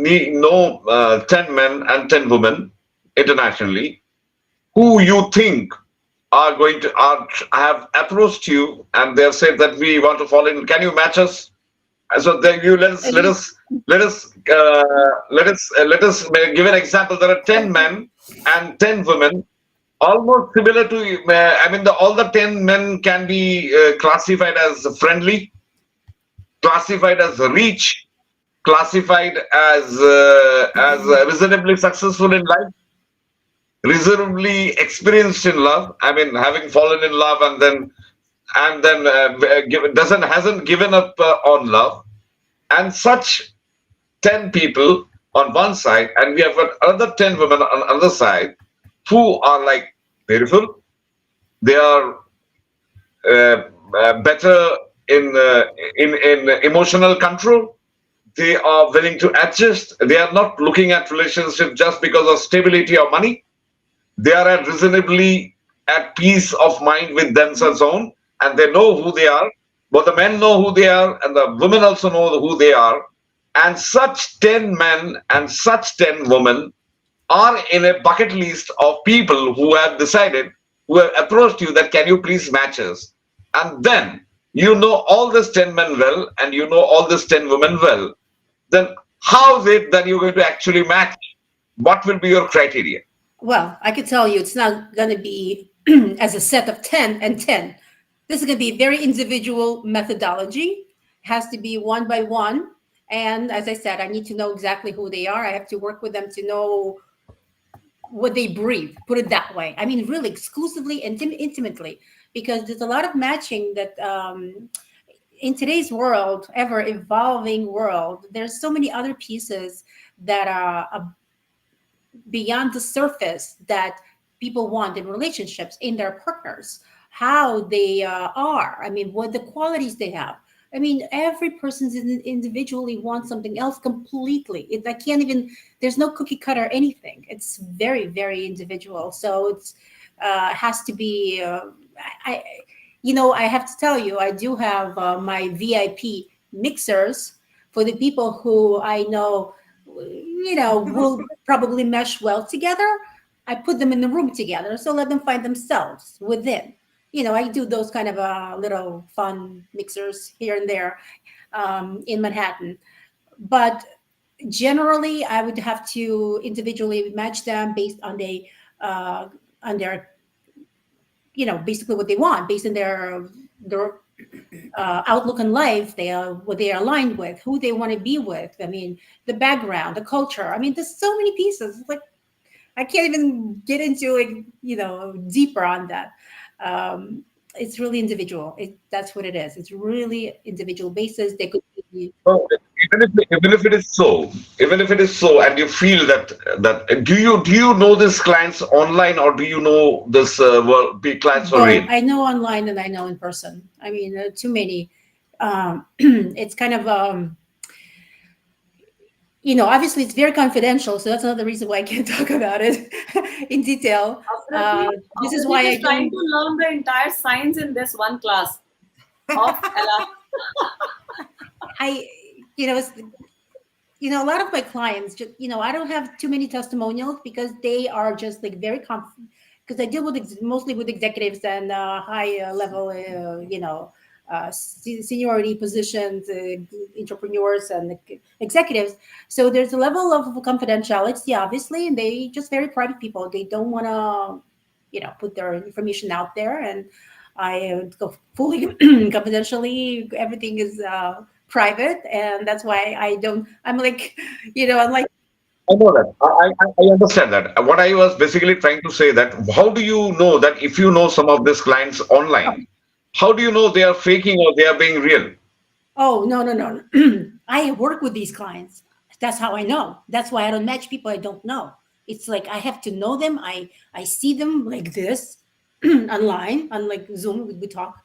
10 men and 10 women internationally who you think are going to have approached you and they have said that we want to fall in. Can you match us? And so then you I mean, let us give an example. There are 10 men and 10 women, almost similar to. I mean, all the 10 men can be classified as friendly, classified as rich, classified as reasonably successful in life, reasonably experienced in love. I mean, having fallen in love and then hasn't given up on love, and such 10 people on one side, and we have got other 10 women on the other side who are like beautiful. They are better in emotional control. They are willing to adjust. They are not looking at relationship just because of stability or money. They are reasonably at peace of mind with themselves own, and they know who they are. Both the men know who they are, and the women also know who they are. And such 10 men and such 10 women are in a bucket list of people who have decided, who have approached you that can you please match us? And then you know all these 10 men well and you know all these 10 women well. Then how is it that you're going to actually match? What will be your criteria? well, I could tell you it's not going to be as a set of 10 and 10. This is going to be very individual methodology. Has to be one by one. And as I said, I need to know exactly who they are. I have to work with them to know what they breathe, put it that way. I mean, really exclusively and intimately, because there's a lot of matching that in today's world, ever evolving world, there's so many other pieces that are beyond the surface that people want in relationships, in their partners, how they are. I mean, what the qualities they have. I mean, every person's individually wants something else completely. I can't even. There's no cookie cutter anything. It's very, very individual. So it's has to be. I, I have to tell you, I do have my VIP mixers for the people who I know, will probably mesh well together. I put them in the room together, so let them find themselves within. I do those kind of little fun mixers here and there in Manhattan. But generally, I would have to individually match them based on their, basically what they want, based on their outlook in life, what they are aligned with, who they want to be with. I mean, the background, the culture. I mean, there's so many pieces. It's like I can't even get into it, deeper on that. It's really individual. That's what it is. It's really individual basis. They could be. So even if it is so, and you feel that do you know these clients online or do you know this clients for Well, real? I know online and I know in person. I mean, too many. It's kind of obviously it's very confidential, so that's another reason why I can't talk about it in detail. This is why I is trying don't. to learn the entire science in this one class of Ella. I, a lot of my clients just, I don't have too many testimonials because they are just like very because I deal with mostly with executives and high level, seniority positions, entrepreneurs and executives. So there's a level of confidentiality, obviously, and they just very private people. They don't want to, put their information out there. And I go fully confidentially. Everything is private, and that's why I don't. I'm like, I'm like. I know that. I understand that. What I was basically trying to say that how do you know that if you know some of these clients online, how do you know they are faking or they are being real? Oh, no. I work with these clients. That's how I know. That's why I don't match people I don't know. It's like I have to know them. I see them like this online, on like Zoom, we talk.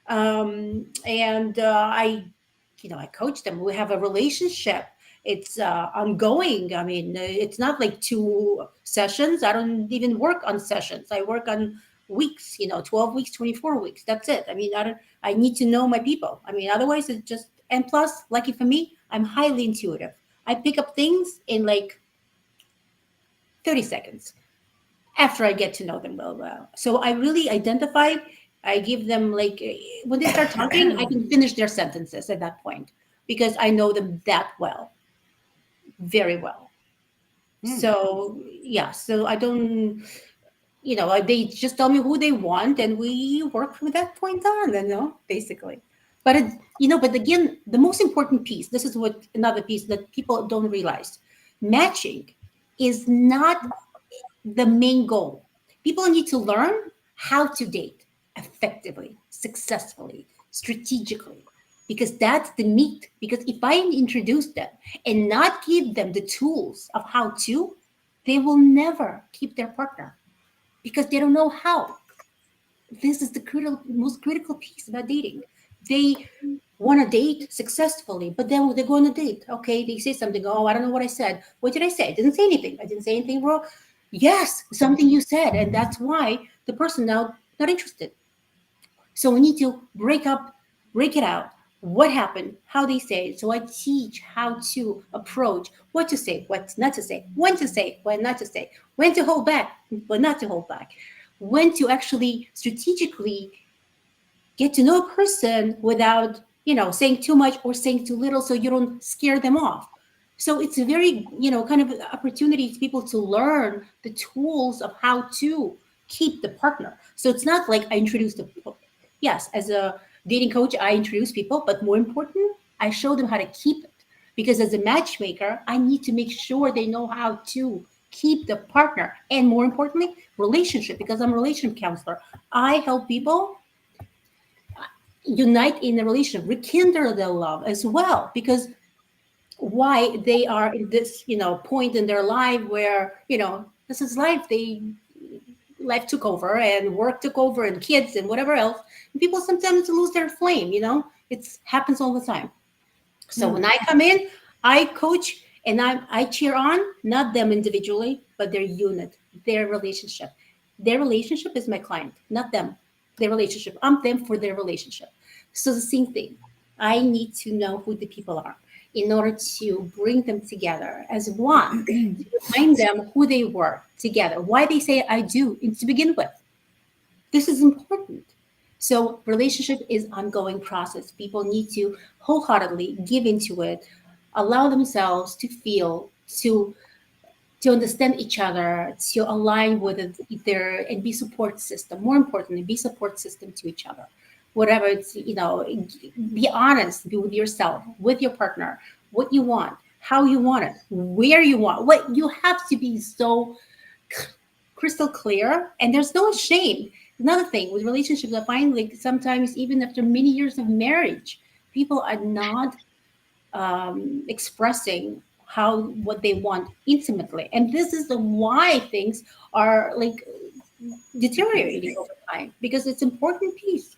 And I I coach them. We have a relationship. It's ongoing. I mean, it's not like 2 sessions. I don't even work on sessions. I work on weeks, 12 weeks, 24 weeks. That's it. I mean, I need to know my people. I mean, otherwise it's just, and plus, lucky for me, I'm highly intuitive. I pick up things in like 30 seconds after I get to know them well. So I really identify, I give them like, when they start talking, I can finish their sentences at that point because I know them that well, very well. So, yeah, so I don't, they just tell me who they want and we work from that point on, basically. But, but again, the most important piece, this is what another piece that people don't realize, matching is not the main goal. People need to learn how to date effectively, successfully, strategically, because that's the meat. Because if I introduce them and not give them the tools of how to, they will never keep their partner because they don't know how. This is the most critical piece about dating. They want to date successfully, but then they go on a date. Okay, they say something. Oh, I don't know what I said. What did I say? I didn't say anything. I didn't say anything wrong. Yes, something you said, and that's why the person now not interested. So we need to break it out. What happened? How they say it. So I teach how to approach, what to say, what not to say, when not to say, when to hold back, but not to hold back, when to actually strategically get to know a person without, saying too much or saying too little so you don't scare them off. So it's a very, kind of opportunity for people to learn the tools of how to keep the partner. So it's not like I introduce yes, as a dating coach, I introduce people, but more important, I show them how to keep it. Because as a matchmaker, I need to make sure they know how to keep the partner. And more importantly, relationship, because I'm a relationship counselor. I help people unite in a relationship, rekindle their love as well, because why they are in this, point in their life where, this is life. Life took over and work took over and kids and whatever else. And people sometimes lose their flame, it happens all the time. So when I come in, I coach and I cheer on, not them individually, but their unit, their relationship. Their relationship is my client, not them. Their relationship. I'm them for their relationship. So the same thing. I need to know who the people are in order to bring them together as one, to remind them who they were together, why they say I do to begin with. This is important. So relationship is ongoing process. People need to wholeheartedly give into it, allow themselves to feel, to understand each other, to align with and be support system. More importantly, be support system to each other. Whatever it's, be honest with yourself, with your partner, what you want, how you want it, where you want, what you have to be so crystal clear. And there's no shame. Another thing with relationships, I find like sometimes even after many years of marriage, people are not expressing what they want intimately. And this is why things are like deteriorating over time, because it's an important piece.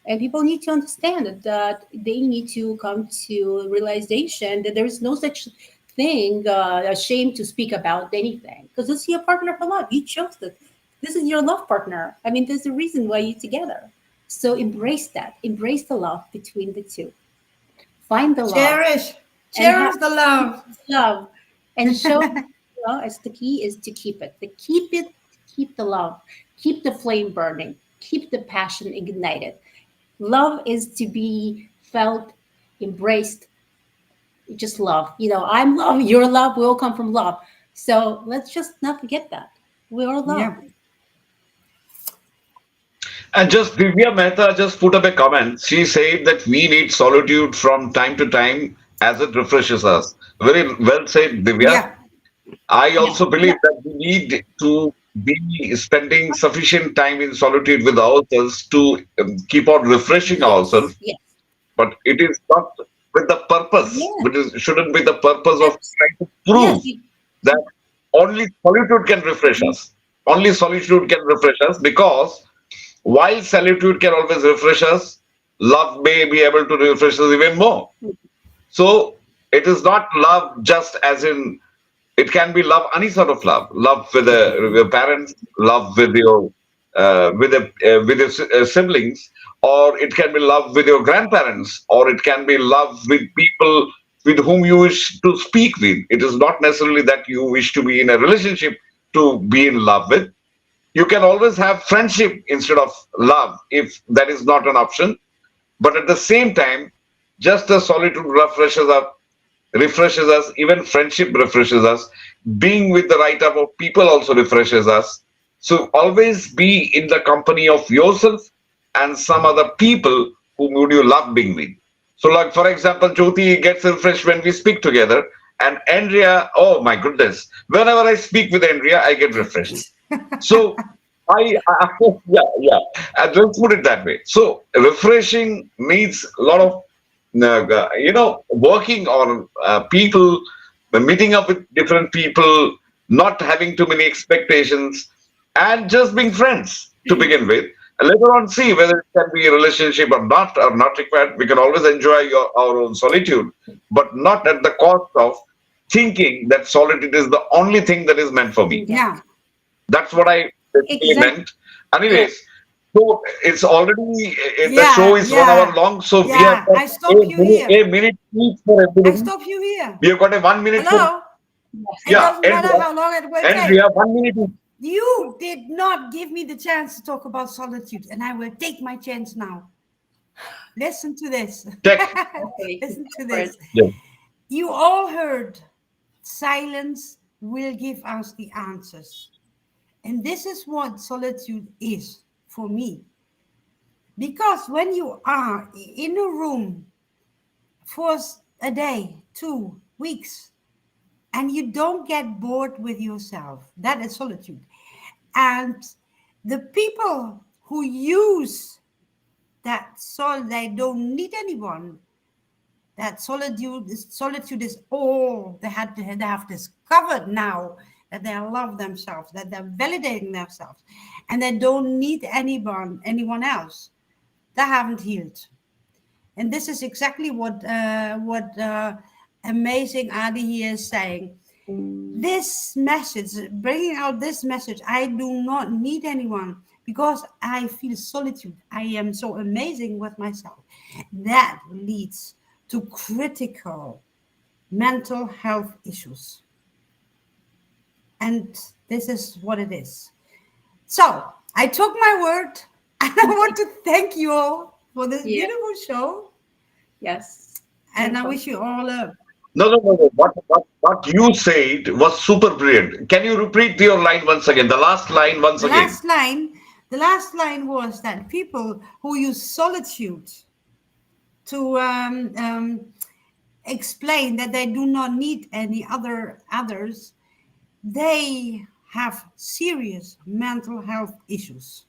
And people need to understand that they need to come to realization that there is no such thing, a shame to speak about anything. Because this is your partner for love. You chose it. This is your love partner. I mean, there's a reason why you're together. So embrace that. Embrace the love between the two. Find the love. Cherish the love. Love. And show, as the key is to keep it. Keep the love. Keep the flame burning. Keep the passion ignited. Love is to be felt, embraced, just love. I'm love, your love will come from love. So let's just not forget that. We're all love. Yeah. And just Divya Mehta just put up a comment. She said that we need solitude from time to time as it refreshes us. Very well said, Divya. Yeah. I also believe that we need to be spending sufficient time in solitude with ourselves to keep on refreshing ourselves. Yes. But it is not with the purpose. Yes. But it shouldn't be the purpose of trying to prove Yes. that only solitude can refresh us. Only solitude can refresh us, because while solitude can always refresh us, love may be able to refresh us even more. So it is not love just as in, it can be love, any sort of love, love with your parents, love with your siblings, or it can be love with your grandparents, or it can be love with people with whom you wish to speak with. It is not necessarily that you wish to be in a relationship to be in love with. You can always have friendship instead of love if that is not an option. But at the same time, just as solitude refreshes us, even friendship refreshes us. Being with the right type of people also refreshes us. So always be in the company of yourself and some other people whom would you love being with. So, like for example, Jyoti gets refreshed when we speak together, and Andrea, oh my goodness, whenever I speak with Andrea, I get refreshed. So yeah, yeah. Let's put it that way. So refreshing needs a lot of working on people, meeting up with different people, not having too many expectations, and just being friends to begin with. And later on, see whether it can be a relationship or not required. We can always enjoy our own solitude, but not at the cost of thinking that solitude is the only thing that is meant for me. Yeah. That's what I basically Exactly. meant. Anyways, so it's already the Yeah, show is 1 hour yeah, long, so we have yeah. got I stop you here. a minute each for I everybody. stop you here. We have got a 1 minute for Hello? It yeah, doesn't matter how long it will take. Andrea, 1 minute. You did not give me the chance to talk about solitude, and I will take my chance now. Listen to this. Check. Okay. Listen to Go for this. it. Yeah. You all heard silence will give us the answers. And this is what solitude is for me. Because when you are in a room for a day, 2 weeks, and you don't get bored with yourself, that is solitude. And the people who use that they don't need anyone, that solitude is all they have discovered now, that they love themselves, that they're validating themselves, and they don't need anyone else. They haven't healed. And this is exactly what amazing Adi here is saying. This message, bringing out this message, I do not need anyone because I feel solitude. I am so amazing with myself. That leads to critical mental health issues. And this is what it is. So I took my word, and I want to thank you all for this Yeah. beautiful show. Yes. And I Wonderful. wish you all a No. What you said was super brilliant. Can you repeat your line once again? The last line once the again. last line was that people who use solitude to explain that they do not need any others, they have serious mental health issues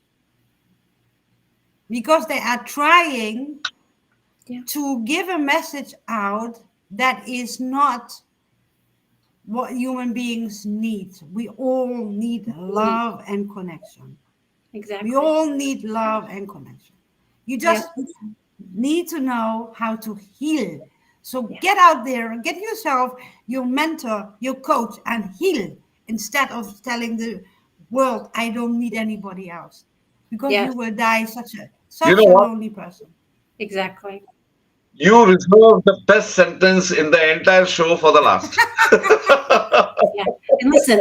because they are trying Yeah. to give a message out that is not what human beings need. We all need love and connection. Exactly. We all need love and connection. You just need to know how to heal. So get out there and get yourself your mentor, your coach, and heal instead of telling the world, I don't need anybody else. Because Yes. you will die such You know a what? lonely person. Exactly. You reserved the best sentence in the entire show for the last. Yeah. And listen,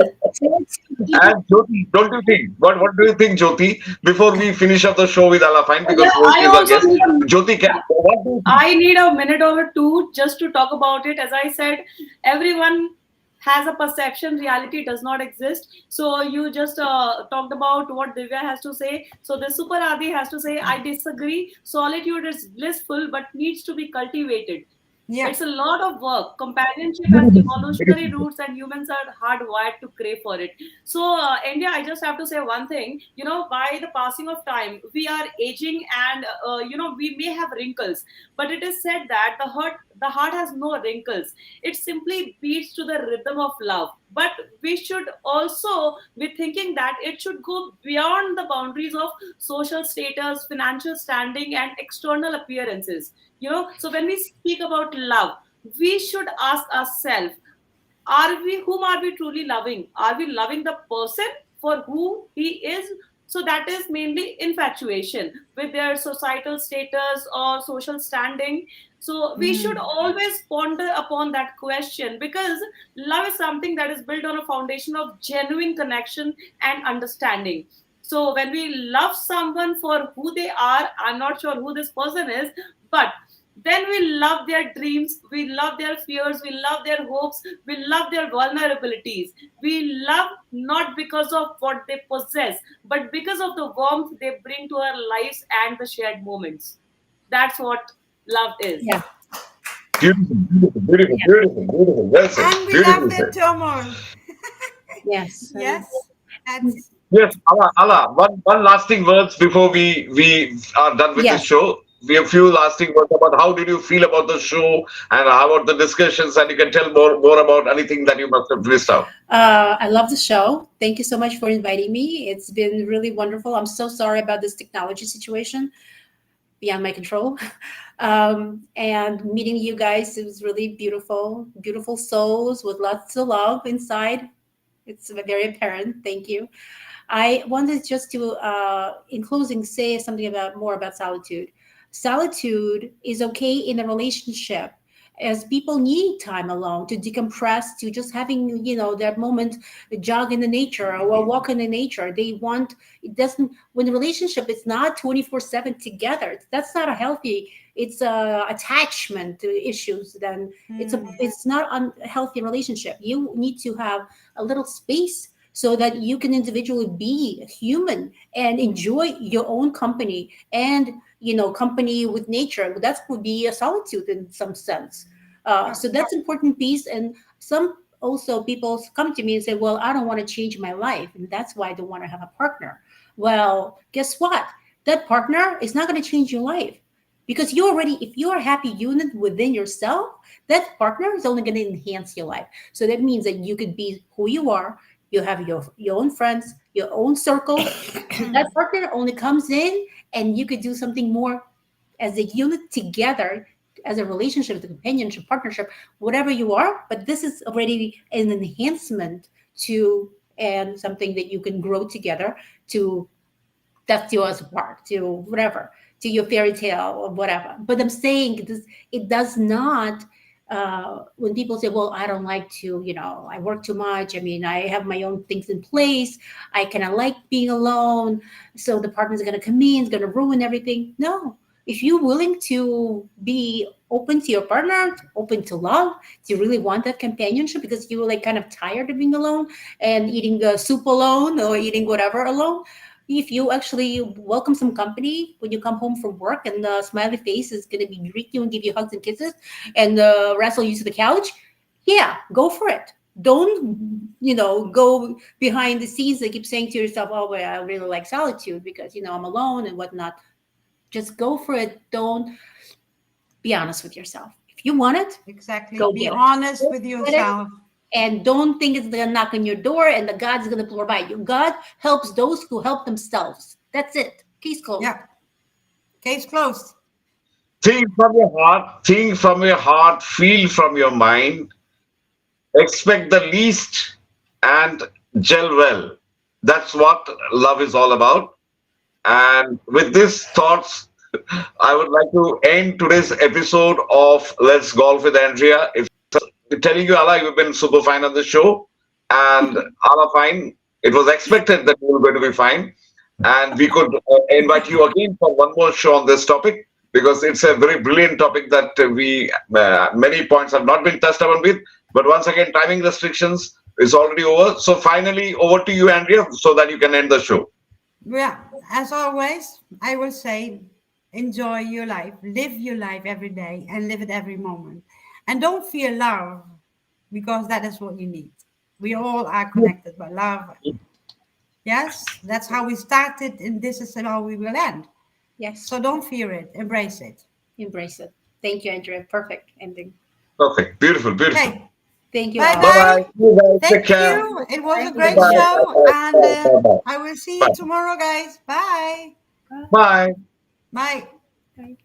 And Jyoti, don't you think? What do you think, Jyoti? Before we finish up the show with Alafine, because Yeah, Rohit I is our also guest. need a, Jyoti, what do you think? I need a minute or two just to talk about it. As I said, everyone has a perception. Reality does not exist. So you just talked about what Divya has to say. So the Super Adi has to say, I disagree. Solitude is blissful but needs to be cultivated. Yeah. It's a lot of work. Companionship has evolutionary roots, and humans are hardwired to crave for it. So, India, I just have to say one thing. By the passing of time, we are aging, and we may have wrinkles. But it is said that the heart has no wrinkles. It simply beats to the rhythm of love. but we should also be thinking that it should go beyond the boundaries of social status, financial standing, and external appearances. So when we speak about love, we should ask ourselves, whom are we truly loving? Are we loving the person for who he is? So that is mainly infatuation with their societal status or social standing. So we should Mm. always ponder upon that question, because love is something that is built on a foundation of genuine connection and understanding. So when we love someone for who they are, I'm not sure who this person is, but then we love their dreams, we love their fears, we love their hopes, we love their vulnerabilities. We love not because of what they possess, but because of the warmth they bring to our lives and the shared moments. That's what love is. Yeah. Beautiful, beautiful, beautiful, Yeah. beautiful, beautiful. Well said. And we love Beautiful their said. turmoil. Yes. Yes, that's Yes, Allah, one lasting words before we are done with this Yes. show. We have few lasting words about how did you feel about the show and how about the discussions, and you can tell more about anything that you must have missed out. I love the show. Thank you so much for inviting me. It's been really wonderful. I'm so sorry about this technology situation, beyond my control. And meeting you guys, it was really beautiful. Beautiful souls with lots of love inside. It's very apparent. Thank you. I wanted just to, in closing, say something about more about solitude. Solitude is okay in a relationship, as people need time alone to decompress, to just having that moment, jog in the nature or walk in the nature. They want it doesn't when the relationship is not 24/7 together. That's not a healthy. It's attachment issues. Then mm, it's not a healthy relationship. You need to have a little space so that you can individually be human and enjoy your own company and company with nature. That would be a solitude in some sense. yeah, So that's important piece. And some also people come to me and say, well, I don't want to change my life, and that's why I don't want to have a partner. Well, guess what? That partner is not going to change your life, because you already, if you're a happy unit within yourself, that partner is only going to enhance your life. So that means that you could be who you are. You have your own friends, your own circle. That partner only comes in, and you could do something more as a unit together, as a relationship, the companionship, partnership, whatever you are. But this is already an enhancement to, and something that you can grow together to, that's yours apart, to whatever, to your fairy tale or whatever. But I'm saying this, it does not. When people say, "Well, I don't like to," I work too much. I mean, I have my own things in place. I kind of like being alone, so the partner's going to come in, is going to ruin everything. No, if you're willing to be open to your partner, open to love, do you really want that companionship because you were like kind of tired of being alone and eating the soup alone or eating whatever alone? If you actually welcome some company when you come home from work, and the smiley face is going to be greet you and give you hugs and kisses and wrestle you to the couch, yeah, go for it. Don't go behind the scenes and keep saying to yourself, oh well, I really like solitude because I'm alone and whatnot. Just go for it. Don't, be honest with yourself. If you want it, exactly. go Be get it. honest Go with get it. yourself. And don't think it's going to knock on your door and the God's going to provide you. God helps those who help themselves. That's it. Case closed. Yeah, case closed. Think from your heart, feel from your mind, expect the least, and gel well. That's what love is all about. And with these thoughts, I would like to end today's episode of Let's Golf with Andrea. If telling you, Allah, you've been super fine on the show, and Allah, fine. It was expected that you were going to be fine, and we could invite you again for one more show on this topic because it's a very brilliant topic that we many points have not been touched upon with. But once again, timing restrictions is already over. So finally, over to you, Andrea, so that you can end the show. Yeah, as always, I will say enjoy your life, live your life every day, and live it every moment. And don't fear love because that is what you need. We all are connected by love. Yes, that's how we started, and this is how we will end. Yes. So don't fear it, embrace it. Embrace it. Thank you, Andrea. Perfect ending. Perfect. Beautiful. Beautiful. Okay, Thank you Bye all. Bye bye. Take Thank care. you. It was a Thank you. great Bye. show, Bye. and Bye. Bye. I will see Bye. you tomorrow, guys. Bye. Bye. Bye. Bye.